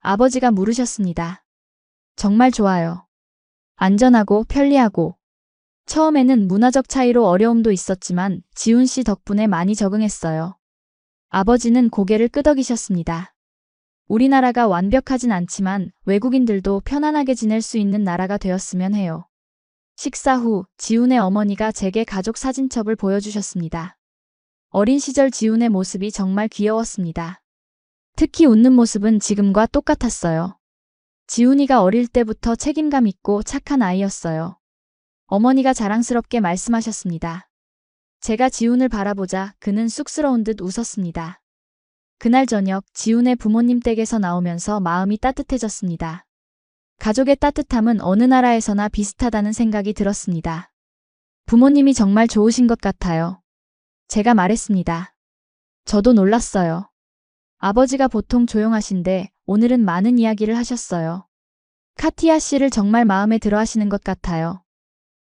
아버지가 물으셨습니다. 정말 좋아요. 안전하고 편리하고. 처음에는 문화적 차이로 어려움도 있었지만 지훈 씨 덕분에 많이 적응했어요. 아버지는 고개를 끄덕이셨습니다. 우리나라가 완벽하진 않지만 외국인들도 편안하게 지낼 수 있는 나라가 되었으면 해요. 식사 후 지훈의 어머니가 제게 가족 사진첩을 보여주셨습니다. 어린 시절 지훈의 모습이 정말 귀여웠습니다. 특히 웃는 모습은 지금과 똑같았어요. 지훈이가 어릴 때부터 책임감 있고 착한 아이였어요. 어머니가 자랑스럽게 말씀하셨습니다. 제가 지훈을 바라보자 그는 쑥스러운 듯 웃었습니다. 그날 저녁 지훈의 부모님 댁에서 나오면서 마음이 따뜻해졌습니다. 가족의 따뜻함은 어느 나라에서나 비슷하다는 생각이 들었습니다. 부모님이 정말 좋으신 것 같아요. 제가 말했습니다. 저도 놀랐어요. 아버지가 보통 조용하신데 오늘은 많은 이야기를 하셨어요. 카티아 씨를 정말 마음에 들어 하시는 것 같아요.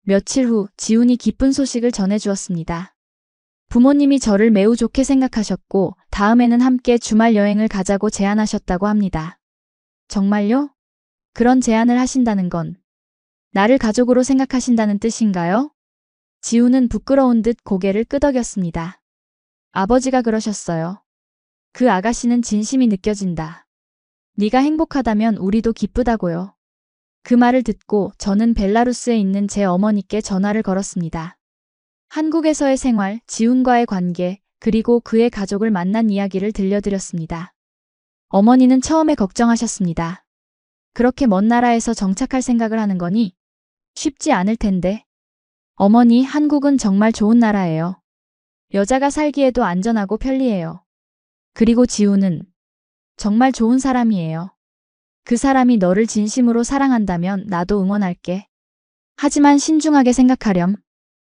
며칠 후 지훈이 기쁜 소식을 전해주었습니다. 부모님이 저를 매우 좋게 생각하셨고 다음에는 함께 주말 여행을 가자고 제안하셨다고 합니다. 정말요? 그런 제안을 하신다는 건 나를 가족으로 생각하신다는 뜻인가요? 지훈은 부끄러운 듯 고개를 끄덕였습니다. 아버지가 그러셨어요. 그 아가씨는 진심이 느껴진다. 네가 행복하다면 우리도 기쁘다고요. 그 말을 듣고 저는 벨라루스에 있는 제 어머니께 전화를 걸었습니다. 한국에서의 생활, 지훈과의 관계, 그리고 그의 가족을 만난 이야기를 들려드렸습니다. 어머니는 처음에 걱정하셨습니다. 그렇게 먼 나라에서 정착할 생각을 하는 거니? 쉽지 않을 텐데. 어머니, 한국은 정말 좋은 나라예요. 여자가 살기에도 안전하고 편리해요. 그리고 지훈은 정말 좋은 사람이에요. 그 사람이 너를 진심으로 사랑한다면 나도 응원할게. 하지만 신중하게 생각하렴.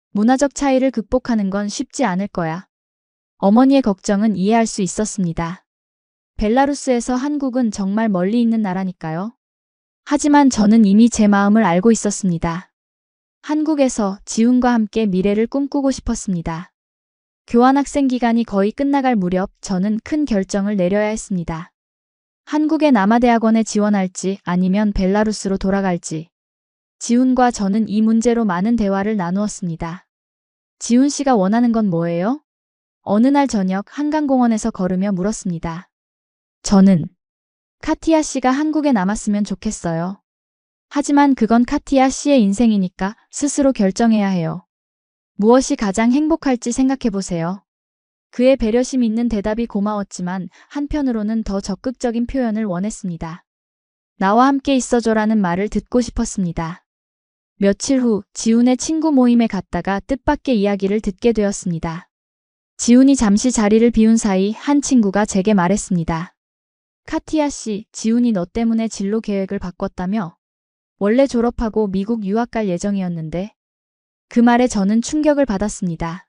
문화적 차이를 극복하는 건 쉽지 않을 거야. 어머니의 걱정은 이해할 수 있었습니다. 벨라루스에서 한국은 정말 멀리 있는 나라니까요. 하지만 저는 이미 제 마음을 알고 있었습니다. 한국에서 지훈과 함께 미래를 꿈꾸고 싶었습니다. 교환학생 기간이 거의 끝나갈 무렵 저는 큰 결정을 내려야 했습니다. 한국의 남아대학원에 지원할지 아니면 벨라루스로 돌아갈지. 지훈과 저는 이 문제로 많은 대화를 나누었습니다. 지훈 씨가 원하는 건 뭐예요? 어느 날 저녁 한강공원에서 걸으며 물었습니다. 저는 카티아 씨가 한국에 남았으면 좋겠어요. 하지만 그건 카티아 씨의 인생이니까 스스로 결정해야 해요. 무엇이 가장 행복할지 생각해보세요. 그의 배려심 있는 대답이 고마웠지만 한편으로는 더 적극적인 표현을 원했습니다. 나와 함께 있어줘라는 말을 듣고 싶었습니다. 며칠 후 지훈의 친구 모임에 갔다가 뜻밖의 이야기를 듣게 되었습니다. 지훈이 잠시 자리를 비운 사이 한 친구가 제게 말했습니다. 카티아 씨, 지훈이 너 때문에 진로 계획을 바꿨다며? 원래 졸업하고 미국 유학 갈 예정이었는데. 그 말에 저는 충격을 받았습니다.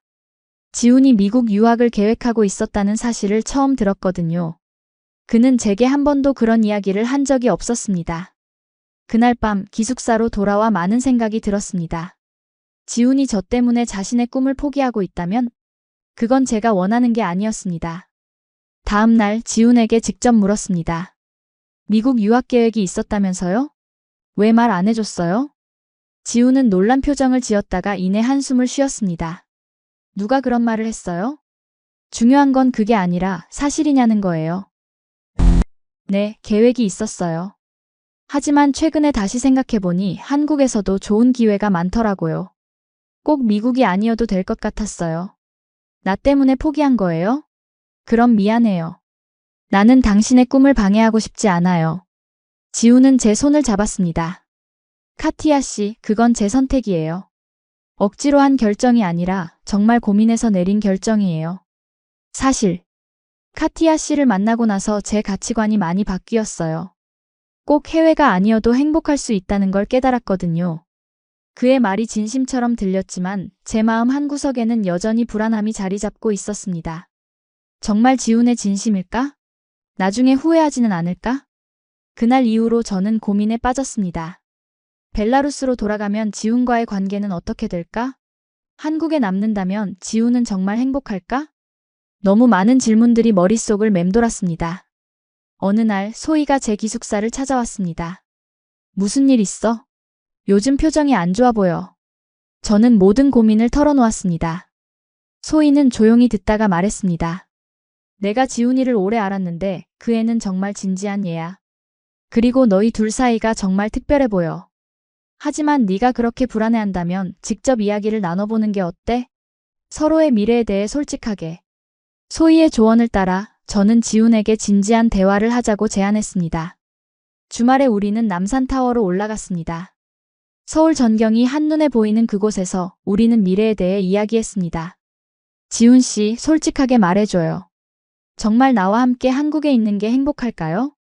지훈이 미국 유학을 계획하고 있었다는 사실을 처음 들었거든요. 그는 제게 한 번도 그런 이야기를 한 적이 없었습니다. 그날 밤 기숙사로 돌아와 많은 생각이 들었습니다. 지훈이 저 때문에 자신의 꿈을 포기하고 있다면? 그건 제가 원하는 게 아니었습니다. 다음 날 지훈에게 직접 물었습니다. 미국 유학 계획이 있었다면서요? 왜 말 안 해줬어요? 지훈은 놀란 표정을 지었다가 이내 한숨을 쉬었습니다. 누가 그런 말을 했어요? 중요한 건 그게 아니라 사실이냐는 거예요. 네, 계획이 있었어요. 하지만 최근에 다시 생각해보니 한국에서도 좋은 기회가 많더라고요. 꼭 미국이 아니어도 될 것 같았어요. 나 때문에 포기한 거예요? 그럼 미안해요. 나는 당신의 꿈을 방해하고 싶지 않아요. 지훈은 제 손을 잡았습니다. 카티아 씨, 그건 제 선택이에요. 억지로 한 결정이 아니라 정말 고민해서 내린 결정이에요. 사실, 카티아 씨를 만나고 나서 제 가치관이 많이 바뀌었어요. 꼭 해외가 아니어도 행복할 수 있다는 걸 깨달았거든요. 그의 말이 진심처럼 들렸지만 제 마음 한구석에는 여전히 불안함이 자리 잡고 있었습니다. 정말 지훈의 진심일까? 나중에 후회하지는 않을까? 그날 이후로 저는 고민에 빠졌습니다. 벨라루스로 돌아가면 지훈과의 관계는 어떻게 될까? 한국에 남는다면 지훈은 정말 행복할까? 너무 많은 질문들이 머릿속을 맴돌았습니다. 어느 날 소희가 제 기숙사를 찾아왔습니다. 무슨 일 있어? 요즘 표정이 안 좋아 보여. 저는 모든 고민을 털어놓았습니다. 소희는 조용히 듣다가 말했습니다. 내가 지훈이를 오래 알았는데 그 애는 정말 진지한 얘야. 그리고 너희 둘 사이가 정말 특별해 보여. 하지만 네가 그렇게 불안해한다면 직접 이야기를 나눠보는 게 어때? 서로의 미래에 대해 솔직하게. 소희의 조언을 따라 저는 지훈에게 진지한 대화를 하자고 제안했습니다. 주말에 우리는 남산타워로 올라갔습니다. 서울 전경이 한눈에 보이는 그곳에서 우리는 미래에 대해 이야기했습니다. 지훈 씨, 솔직하게 말해줘요. 정말 나와 함께 한국에 있는 게 행복할까요?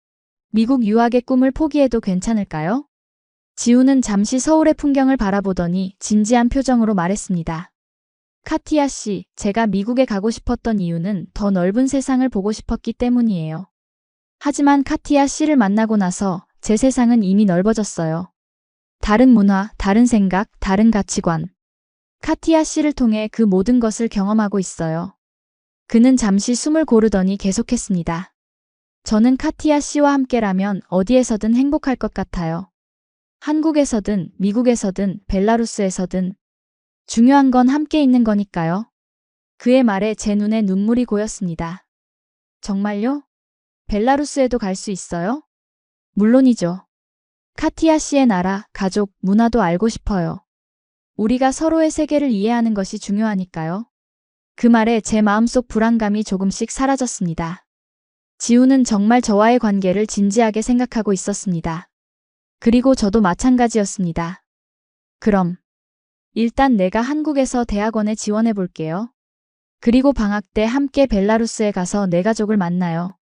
미국 유학의 꿈을 포기해도 괜찮을까요? 지훈은 잠시 서울의 풍경을 바라보더니 진지한 표정으로 말했습니다. 카티아 씨, 제가 미국에 가고 싶었던 이유는 더 넓은 세상을 보고 싶었기 때문이에요. 하지만 카티아 씨를 만나고 나서 제 세상은 이미 넓어졌어요. 다른 문화, 다른 생각, 다른 가치관. 카티아 씨를 통해 그 모든 것을 경험하고 있어요. 그는 잠시 숨을 고르더니 계속했습니다. 저는 카티아 씨와 함께라면 어디에서든 행복할 것 같아요. 한국에서든 미국에서든 벨라루스에서든 중요한 건 함께 있는 거니까요. 그의 말에 제 눈에 눈물이 고였습니다. 정말요? 벨라루스에도 갈 수 있어요? 물론이죠. 카티아 씨의 나라, 가족, 문화도 알고 싶어요. 우리가 서로의 세계를 이해하는 것이 중요하니까요. 그 말에 제 마음속 불안감이 조금씩 사라졌습니다. 지훈은 정말 저와의 관계를 진지하게 생각하고 있었습니다. 그리고 저도 마찬가지였습니다. 그럼 일단 내가 한국에서 대학원에 지원해 볼게요. 그리고 방학 때 함께 벨라루스에 가서 내 가족을 만나요.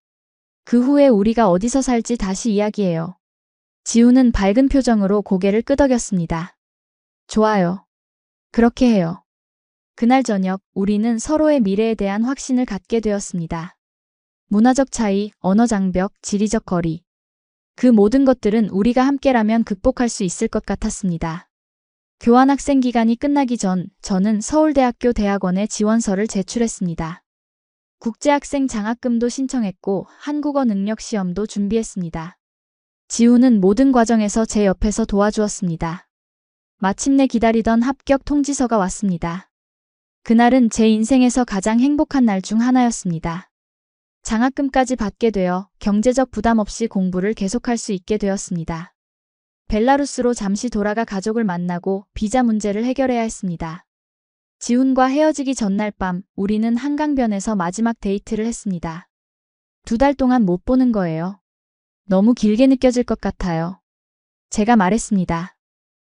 그 후에 우리가 어디서 살지 다시 이야기해요. 지훈은 밝은 표정으로 고개를 끄덕였습니다. 좋아요. 그렇게 해요. 그날 저녁 우리는 서로의 미래에 대한 확신을 갖게 되었습니다. 문화적 차이, 언어 장벽, 지리적 거리. 그 모든 것들은 우리가 함께라면 극복할 수 있을 것 같았습니다. 교환학생 기간이 끝나기 전 저는 서울대학교 대학원에 지원서를 제출했습니다. 국제학생 장학금도 신청했고 한국어 능력 시험도 준비했습니다. 지훈은 모든 과정에서 제 옆에서 도와주었습니다. 마침내 기다리던 합격 통지서가 왔습니다. 그날은 제 인생에서 가장 행복한 날 중 하나였습니다. 장학금까지 받게 되어 경제적 부담 없이 공부를 계속할 수 있게 되었습니다. 벨라루스로 잠시 돌아가 가족을 만나고 비자 문제를 해결해야 했습니다. 지훈과 헤어지기 전날 밤 우리는 한강변에서 마지막 데이트를 했습니다. 2달 동안 못 보는 거예요. 너무 길게 느껴질 것 같아요. 제가 말했습니다.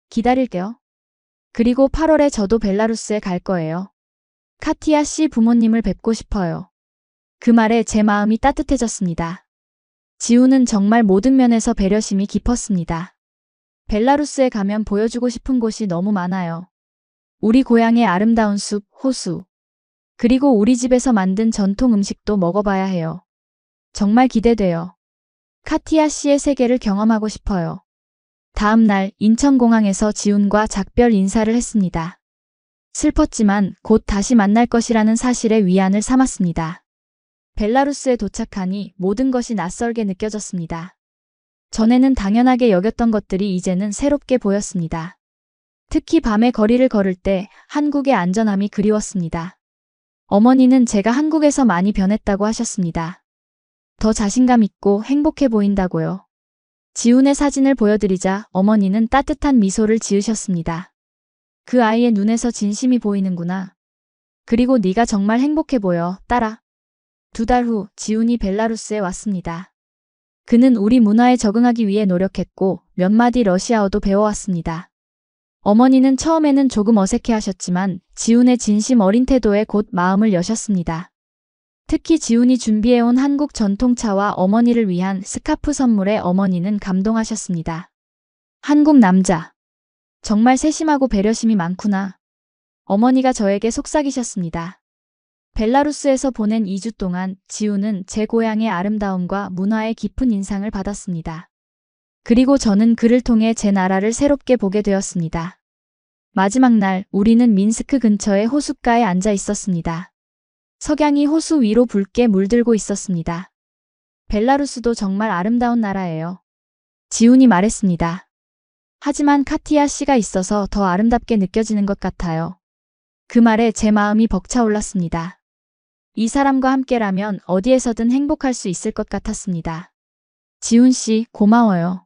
기다릴게요. 그리고 8월에 저도 벨라루스에 갈 거예요. 카티아 씨 부모님을 뵙고 싶어요. 그 말에 제 마음이 따뜻해졌습니다. 지훈은 정말 모든 면에서 배려심이 깊었습니다. 벨라루스에 가면 보여주고 싶은 곳이 너무 많아요. 우리 고향의 아름다운 숲, 호수. 그리고 우리 집에서 만든 전통 음식도 먹어봐야 해요. 정말 기대돼요. 카티아 씨의 세계를 경험하고 싶어요. 다음 날 인천공항에서 지훈과 작별 인사를 했습니다. 슬펐지만 곧 다시 만날 것이라는 사실에 위안을 삼았습니다. 벨라루스에 도착하니 모든 것이 낯설게 느껴졌습니다. 전에는 당연하게 여겼던 것들이 이제는 새롭게 보였습니다. 특히 밤에 거리를 걸을 때 한국의 안전함이 그리웠습니다. 어머니는 제가 한국에서 많이 변했다고 하셨습니다. 더 자신감 있고 행복해 보인다고요. 지훈의 사진을 보여드리자 어머니는 따뜻한 미소를 지으셨습니다. 그 아이의 눈에서 진심이 보이는구나. 그리고 네가 정말 행복해 보여, 딸아. 2달 후 지훈이 벨라루스에 왔습니다. 그는 우리 문화에 적응하기 위해 노력했고 몇 마디 러시아어도 배워왔습니다. 어머니는 처음에는 조금 어색해하셨지만 지훈의 진심 어린 태도에 곧 마음을 여셨습니다. 특히 지훈이 준비해온 한국 전통차와 어머니를 위한 스카프 선물에 어머니는 감동하셨습니다. 한국 남자. 정말 세심하고 배려심이 많구나. 어머니가 저에게 속삭이셨습니다. 벨라루스에서 보낸 2주 동안 지훈은 제 고향의 아름다움과 문화의 깊은 인상을 받았습니다. 그리고 저는 그를 통해 제 나라를 새롭게 보게 되었습니다. 마지막 날 우리는 민스크 근처의 호숫가에 앉아 있었습니다. 석양이 호수 위로 붉게 물들고 있었습니다. 벨라루스도 정말 아름다운 나라예요. 지훈이 말했습니다. 하지만 카티아 씨가 있어서 더 아름답게 느껴지는 것 같아요. 그 말에 제 마음이 벅차올랐습니다. 이 사람과 함께라면 어디에서든 행복할 수 있을 것 같았습니다. 지훈 씨, 고마워요.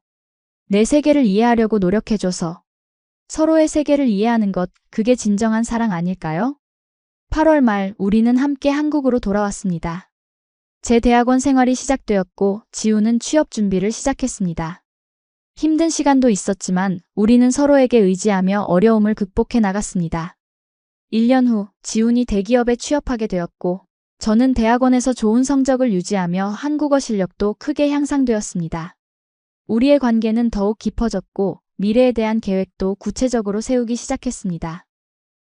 내 세계를 이해하려고 노력해줘서. 서로의 세계를 이해하는 것, 그게 진정한 사랑 아닐까요? 8월 말 우리는 함께 한국으로 돌아왔습니다. 제 대학원 생활이 시작되었고 지훈은 취업 준비를 시작했습니다. 힘든 시간도 있었지만 우리는 서로에게 의지하며 어려움을 극복해 나갔습니다. 1년 후 지훈이 대기업에 취업하게 되었고 저는 대학원에서 좋은 성적을 유지하며 한국어 실력도 크게 향상되었습니다. 우리의 관계는 더욱 깊어졌고 미래에 대한 계획도 구체적으로 세우기 시작했습니다.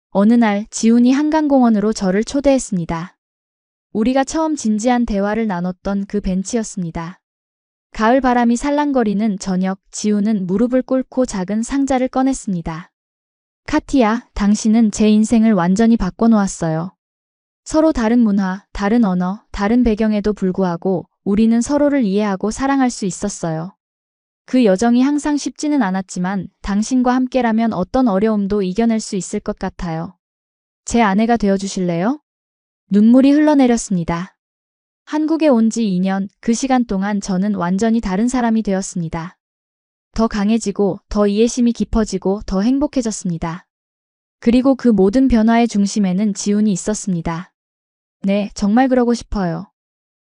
어느 날 지훈이 한강공원으로 저를 초대했습니다. 우리가 처음 진지한 대화를 나눴던 그 벤치였습니다. 가을 바람이 살랑거리는 저녁, 지훈은 무릎을 꿇고 작은 상자를 꺼냈습니다. 카티야, 당신은 제 인생을 완전히 바꿔놓았어요. 서로 다른 문화, 다른 언어, 다른 배경에도 불구하고 우리는 서로를 이해하고 사랑할 수 있었어요. 그 여정이 항상 쉽지는 않았지만 당신과 함께라면 어떤 어려움도 이겨낼 수 있을 것 같아요. 제 아내가 되어주실래요? 눈물이 흘러내렸습니다. 한국에 온 지 2년, 그 시간 동안 저는 완전히 다른 사람이 되었습니다. 더 강해지고, 더 이해심이 깊어지고, 더 행복해졌습니다. 그리고 그 모든 변화의 중심에는 지훈이 있었습니다. 네, 정말 그러고 싶어요.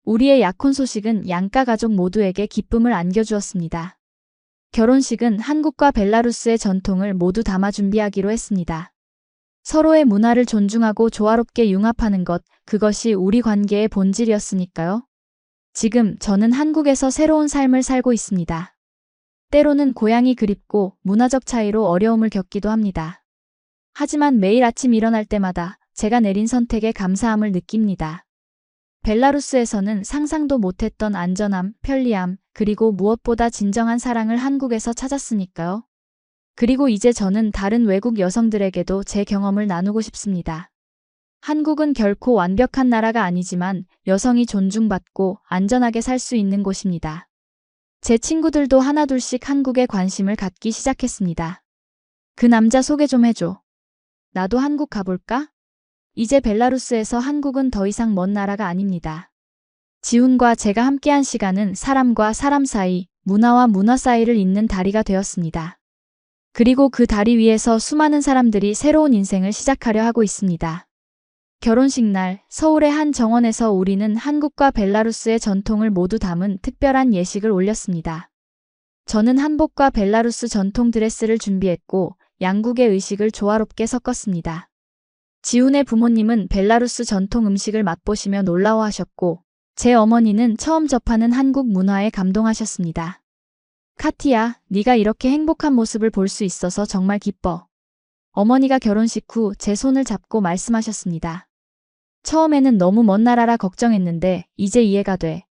우리의 약혼 소식은 양가 가족 모두에게 기쁨을 안겨주었습니다. 결혼식은 한국과 벨라루스의 전통을 모두 담아 준비하기로 했습니다. 서로의 문화를 존중하고 조화롭게 융합하는 것, 그것이 우리 관계의 본질이었으니까요. 지금 저는 한국에서 새로운 삶을 살고 있습니다. 때로는 고향이 그립고 문화적 차이로 어려움을 겪기도 합니다. 하지만 매일 아침 일어날 때마다 제가 내린 선택에 감사함을 느낍니다. 벨라루스에서는 상상도 못했던 안전함, 편리함, 그리고 무엇보다 진정한 사랑을 한국에서 찾았으니까요. 그리고 이제 저는 다른 외국 여성들에게도 제 경험을 나누고 싶습니다. 한국은 결코 완벽한 나라가 아니지만 여성이 존중받고 안전하게 살 수 있는 곳입니다. 제 친구들도 하나둘씩 한국에 관심을 갖기 시작했습니다. 그 남자 소개 좀 해줘. 나도 한국 가볼까? 이제 벨라루스에서 한국은 더 이상 먼 나라가 아닙니다. 지훈과 제가 함께한 시간은 사람과 사람 사이, 문화와 문화 사이를 잇는 다리가 되었습니다. 그리고 그 다리 위에서 수많은 사람들이 새로운 인생을 시작하려 하고 있습니다. 결혼식 날 서울의 한 정원에서 우리는 한국과 벨라루스의 전통을 모두 담은 특별한 예식을 올렸습니다. 저는 한복과 벨라루스 전통 드레스를 준비했고 양국의 의식을 조화롭게 섞었습니다. 지훈의 부모님은 벨라루스 전통 음식을 맛보시며 놀라워하셨고 제 어머니는 처음 접하는 한국 문화에 감동하셨습니다. 카티야, 네가 이렇게 행복한 모습을 볼 수 있어서 정말 기뻐. 어머니가 결혼식 후 제 손을 잡고 말씀하셨습니다. 처음에는 너무 먼 나라라 걱정했는데 이제 이해가 돼.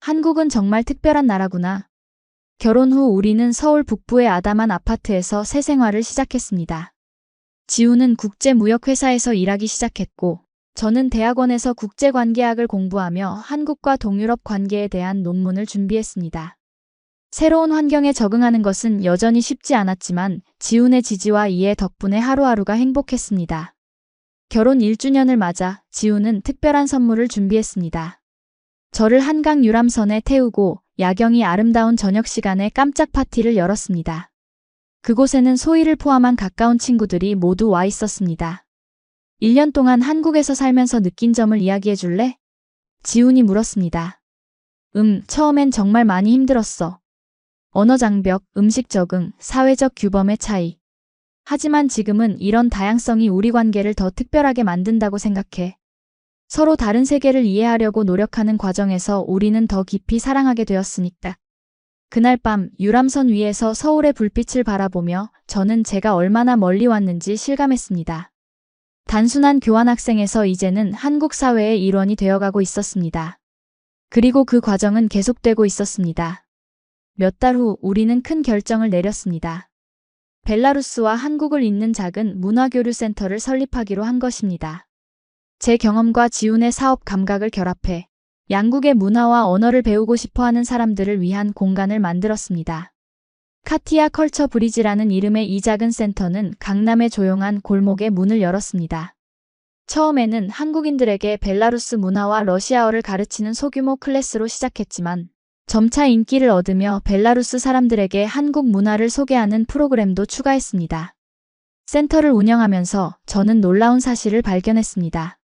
한국은 정말 특별한 나라구나. 결혼 후 우리는 서울 북부의 아담한 아파트에서 새 생활을 시작했습니다. 지훈은 국제무역회사에서 일하기 시작했고 저는 대학원에서 국제관계학을 공부하며 한국과 동유럽 관계에 대한 논문을 준비했습니다. 새로운 환경에 적응하는 것은 여전히 쉽지 않았지만 지훈의 지지와 이해 덕분에 하루하루가 행복했습니다. 결혼 1주년을 맞아 지훈은 특별한 선물을 준비했습니다. 저를 한강 유람선에 태우고 야경이 아름다운 저녁 시간에 깜짝 파티를 열었습니다. 그곳에는 소희를 포함한 가까운 친구들이 모두 와 있었습니다. 1년 동안 한국에서 살면서 느낀 점을 이야기해 줄래? 지훈이 물었습니다. 처음엔 정말 많이 힘들었어. 언어 장벽, 음식 적응, 사회적 규범의 차이. 하지만 지금은 이런 다양성이 우리 관계를 더 특별하게 만든다고 생각해. 서로 다른 세계를 이해하려고 노력하는 과정에서 우리는 더 깊이 사랑하게 되었으니까. 그날 밤 유람선 위에서 서울의 불빛을 바라보며 저는 제가 얼마나 멀리 왔는지 실감했습니다. 단순한 교환학생에서 이제는 한국 사회의 일원이 되어가고 있었습니다. 그리고 그 과정은 계속되고 있었습니다. 몇 달 후 우리는 큰 결정을 내렸습니다. 벨라루스와 한국을 잇는 작은 문화교류센터를 설립하기로 한 것입니다. 제 경험과 지훈의 사업 감각을 결합해 양국의 문화와 언어를 배우고 싶어하는 사람들을 위한 공간을 만들었습니다. 카티아 컬처 브리지라는 이름의 이 작은 센터는 강남의 조용한 골목에 문을 열었습니다. 처음에는 한국인들에게 벨라루스 문화와 러시아어를 가르치는 소규모 클래스로 시작했지만 점차 인기를 얻으며 벨라루스 사람들에게 한국 문화를 소개하는 프로그램도 추가했습니다. 센터를 운영하면서 저는 놀라운 사실을 발견했습니다.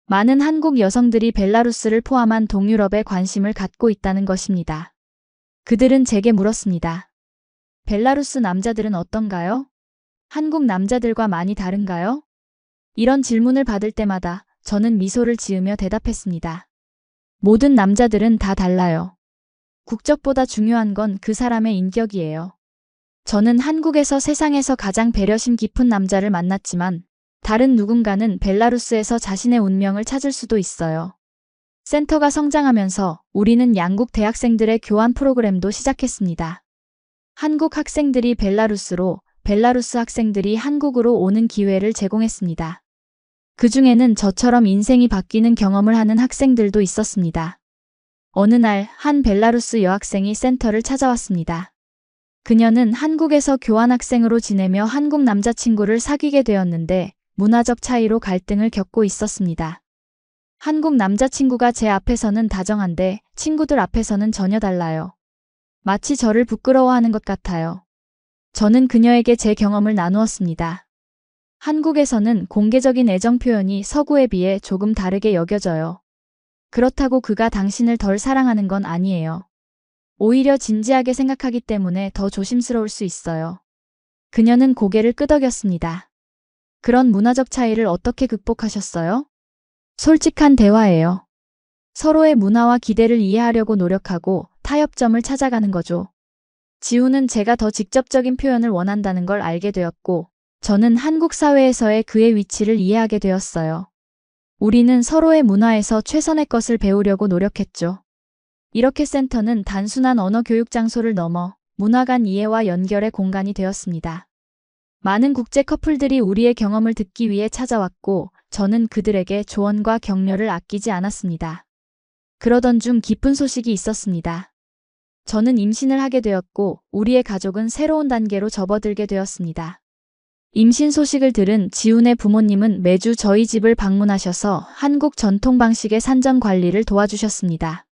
많은 한국 여성들이 벨라루스를 포함한 동유럽에 관심을 갖고 있다는 것입니다. 그들은 제게 물었습니다. 벨라루스 남자들은 어떤가요? 한국 남자들과 많이 다른가요? 이런 질문을 받을 때마다 저는 미소를 지으며 대답했습니다. 모든 남자들은 다 달라요. 국적보다 중요한 건 그 사람의 인격이에요. 저는 한국에서 세상에서 가장 배려심 깊은 남자를 만났지만 다른 누군가는 벨라루스에서 자신의 운명을 찾을 수도 있어요. 센터가 성장하면서 우리는 양국 대학생들의 교환 프로그램도 시작했습니다. 한국 학생들이 벨라루스로, 벨라루스 학생들이 한국으로 오는 기회를 제공했습니다. 그 중에는 저처럼 인생이 바뀌는 경험을 하는 학생들도 있었습니다. 어느 날 한 벨라루스 여학생이 센터를 찾아왔습니다. 그녀는 한국에서 교환학생으로 지내며 한국 남자친구를 사귀게 되었는데 문화적 차이로 갈등을 겪고 있었습니다. 한국 남자친구가 제 앞에서는 다정한데 친구들 앞에서는 전혀 달라요. 마치 저를 부끄러워하는 것 같아요. 저는 그녀에게 제 경험을 나누었습니다. 한국에서는 공개적인 애정 표현이 서구에 비해 조금 다르게 여겨져요. 그렇다고 그가 당신을 덜 사랑하는 건 아니에요. 오히려 진지하게 생각하기 때문에 더 조심스러울 수 있어요. 그녀는 고개를 끄덕였습니다. 그런 문화적 차이를 어떻게 극복하셨어요? 솔직한 대화예요. 서로의 문화와 기대를 이해하려고 노력하고 타협점을 찾아가는 거죠. 지훈은 제가 더 직접적인 표현을 원한다는 걸 알게 되었고, 저는 한국 사회에서의 그의 위치를 이해하게 되었어요. 우리는 서로의 문화에서 최선의 것을 배우려고 노력했죠. 이렇게 센터는 단순한 언어 교육 장소를 넘어 문화 간 이해와 연결의 공간이 되었습니다. 많은 국제 커플들이 우리의 경험을 듣기 위해 찾아왔고 저는 그들에게 조언과 격려를 아끼지 않았습니다. 그러던 중 기쁜 소식이 있었습니다. 저는 임신을 하게 되었고 우리의 가족은 새로운 단계로 접어들게 되었습니다. 임신 소식을 들은 지훈의 부모님은 매주 저희 집을 방문하셔서 한국 전통 방식의 산전 관리를 도와주셨습니다.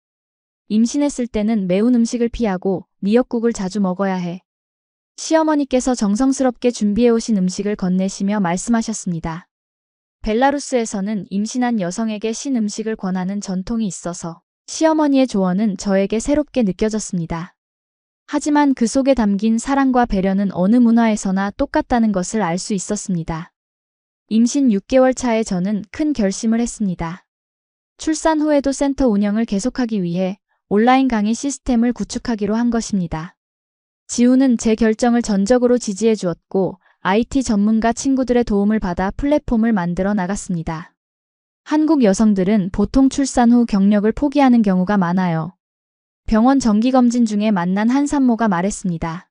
임신했을 때는 매운 음식을 피하고 미역국을 자주 먹어야 해. 시어머니께서 정성스럽게 준비해 오신 음식을 건네시며 말씀하셨습니다. 벨라루스에서는 임신한 여성에게 신음식을 권하는 전통이 있어서 시어머니의 조언은 저에게 새롭게 느껴졌습니다. 하지만 그 속에 담긴 사랑과 배려는 어느 문화에서나 똑같다는 것을 알 수 있었습니다. 임신 6개월 차에 저는 큰 결심을 했습니다. 출산 후에도 센터 운영을 계속하기 위해 온라인 강의 시스템을 구축하기로 한 것입니다. 지훈은 제 결정을 전적으로 지지해 주었고 IT 전문가 친구들의 도움을 받아 플랫폼을 만들어 나갔습니다. 한국 여성들은 보통 출산 후 경력을 포기하는 경우가 많아요. 병원 정기검진 중에 만난 한 산모가 말했습니다.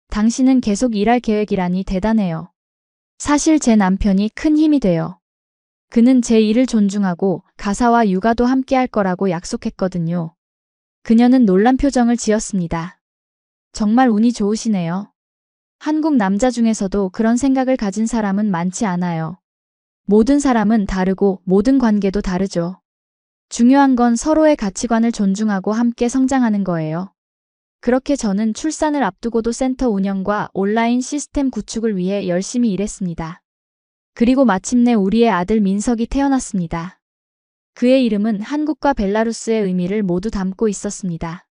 당신은 계속 일할 계획이라니 대단해요. 사실 제 남편이 큰 힘이 돼요. 그는 제 일을 존중하고 가사와 육아도 함께 할 거라고 약속했거든요. 그녀는 놀란 표정을 지었습니다. 정말 운이 좋으시네요. 한국 남자 중에서도 그런 생각을 가진 사람은 많지 않아요. 모든 사람은 다르고 모든 관계도 다르죠. 중요한 건 서로의 가치관을 존중하고 함께 성장하는 거예요. 그렇게 저는 출산을 앞두고도 센터 운영과 온라인 시스템 구축을 위해 열심히 일했습니다. 그리고 마침내 우리의 아들 민석이 태어났습니다. 그의 이름은 한국과 벨라루스의 의미를 모두 담고 있었습니다.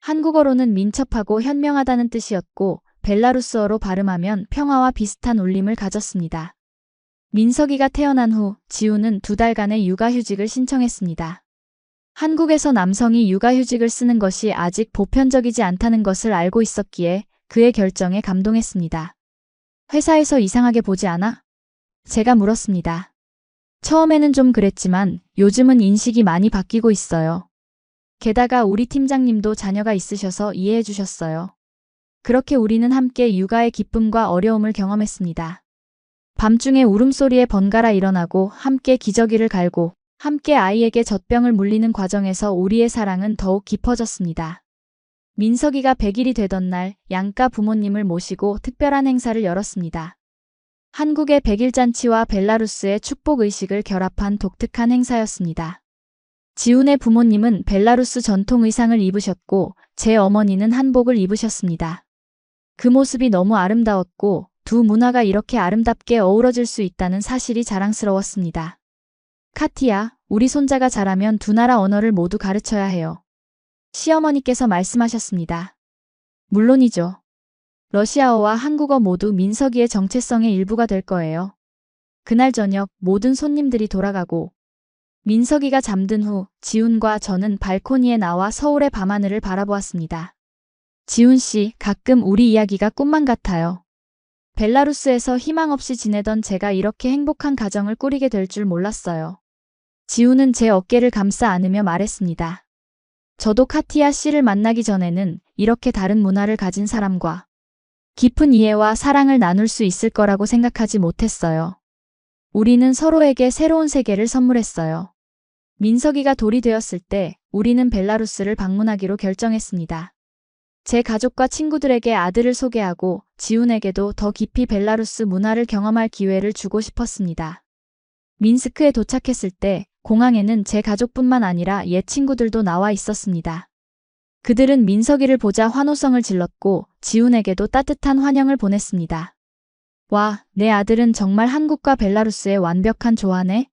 한국어로는 민첩하고 현명하다는 뜻이었고 벨라루스어로 발음하면 평화와 비슷한 울림을 가졌습니다. 민석이가 태어난 후 지훈은 2달간의 육아휴직을 신청했습니다. 한국에서 남성이 육아휴직을 쓰는 것이 아직 보편적이지 않다는 것을 알고 있었기에 그의 결정에 감동했습니다. 회사에서 이상하게 보지 않아? 제가 물었습니다. 처음에는 좀 그랬지만 요즘은 인식이 많이 바뀌고 있어요. 게다가 우리 팀장님도 자녀가 있으셔서 이해해 주셨어요. 그렇게 우리는 함께 육아의 기쁨과 어려움을 경험했습니다. 밤중에 울음소리에 번갈아 일어나고 함께 기저귀를 갈고 함께 아이에게 젖병을 물리는 과정에서 우리의 사랑은 더욱 깊어졌습니다. 민석이가 100일이 되던 날 양가 부모님을 모시고 특별한 행사를 열었습니다. 한국의 100일 잔치와 벨라루스의 축복 의식을 결합한 독특한 행사였습니다. 지훈의 부모님은 벨라루스 전통 의상을 입으셨고 제 어머니는 한복을 입으셨습니다. 그 모습이 너무 아름다웠고 두 문화가 이렇게 아름답게 어우러질 수 있다는 사실이 자랑스러웠습니다. 카티야, 우리 손자가 자라면 두 나라 언어를 모두 가르쳐야 해요. 시어머니께서 말씀하셨습니다. 물론이죠. 러시아어와 한국어 모두 민석이의 정체성의 일부가 될 거예요. 그날 저녁 모든 손님들이 돌아가고 민석이가 잠든 후 지훈과 저는 발코니에 나와 서울의 밤하늘을 바라보았습니다. 지훈 씨, 가끔 우리 이야기가 꿈만 같아요. 벨라루스에서 희망 없이 지내던 제가 이렇게 행복한 가정을 꾸리게 될 줄 몰랐어요. 지훈은 제 어깨를 감싸 안으며 말했습니다. 저도 카티아 씨를 만나기 전에는 이렇게 다른 문화를 가진 사람과 깊은 이해와 사랑을 나눌 수 있을 거라고 생각하지 못했어요. 우리는 서로에게 새로운 세계를 선물했어요. 민석이가 돌이 되었을 때 우리는 벨라루스를 방문하기로 결정했습니다. 제 가족과 친구들에게 아들을 소개하고 지훈에게도 더 깊이 벨라루스 문화를 경험할 기회를 주고 싶었습니다. 민스크에 도착했을 때 공항에는 제 가족뿐만 아니라 옛 친구들도 나와 있었습니다. 그들은 민석이를 보자 환호성을 질렀고 지훈에게도 따뜻한 환영을 보냈습니다. 와, 내 아들은 정말 한국과 벨라루스의 완벽한 조화네.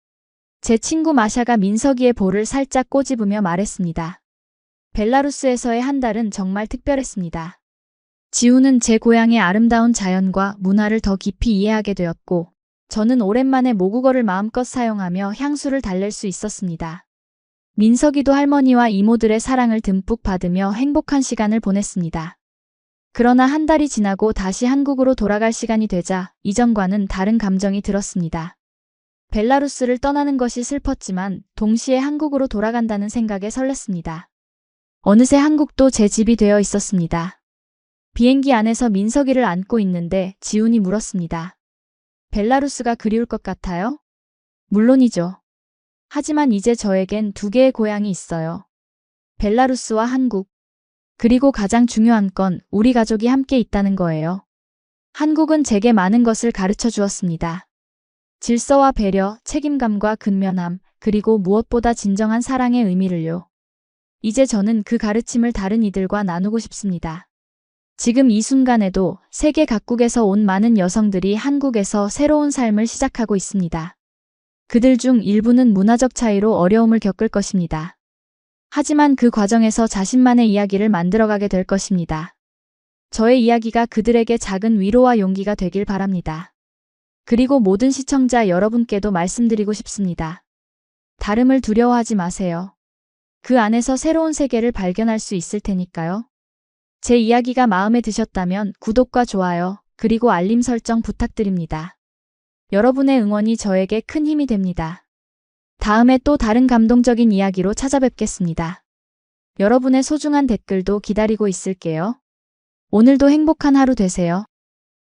제 친구 마샤가 민석이의 볼을 살짝 꼬집으며 말했습니다. 벨라루스에서의 한 달은 정말 특별했습니다. 지훈은 제 고향의 아름다운 자연과 문화를 더 깊이 이해하게 되었고 저는 오랜만에 모국어를 마음껏 사용하며 향수를 달랠 수 있었습니다. 민석이도 할머니와 이모들의 사랑을 듬뿍 받으며 행복한 시간을 보냈습니다. 그러나 한 달이 지나고 다시 한국으로 돌아갈 시간이 되자 이전과는 다른 감정이 들었습니다. 벨라루스를 떠나는 것이 슬펐지만 동시에 한국으로 돌아간다는 생각에 설렜습니다. 어느새 한국도 제 집이 되어 있었습니다. 비행기 안에서 민석이를 안고 있는데 지훈이 물었습니다. 벨라루스가 그리울 것 같아요? 물론이죠. 하지만 이제 저에겐 두 개의 고향이 있어요. 벨라루스와 한국. 그리고 가장 중요한 건 우리 가족이 함께 있다는 거예요. 한국은 제게 많은 것을 가르쳐 주었습니다. 질서와 배려, 책임감과 근면함, 그리고 무엇보다 진정한 사랑의 의미를요. 이제 저는 그 가르침을 다른 이들과 나누고 싶습니다. 지금 이 순간에도 세계 각국에서 온 많은 여성들이 한국에서 새로운 삶을 시작하고 있습니다. 그들 중 일부는 문화적 차이로 어려움을 겪을 것입니다. 하지만 그 과정에서 자신만의 이야기를 만들어가게 될 것입니다. 저의 이야기가 그들에게 작은 위로와 용기가 되길 바랍니다. 그리고 모든 시청자 여러분께도 말씀드리고 싶습니다. 다름을 두려워하지 마세요. 그 안에서 새로운 세계를 발견할 수 있을 테니까요. 제 이야기가 마음에 드셨다면 구독과 좋아요, 그리고 알림 설정 부탁드립니다. 여러분의 응원이 저에게 큰 힘이 됩니다. 다음에 또 다른 감동적인 이야기로 찾아뵙겠습니다. 여러분의 소중한 댓글도 기다리고 있을게요. 오늘도 행복한 하루 되세요.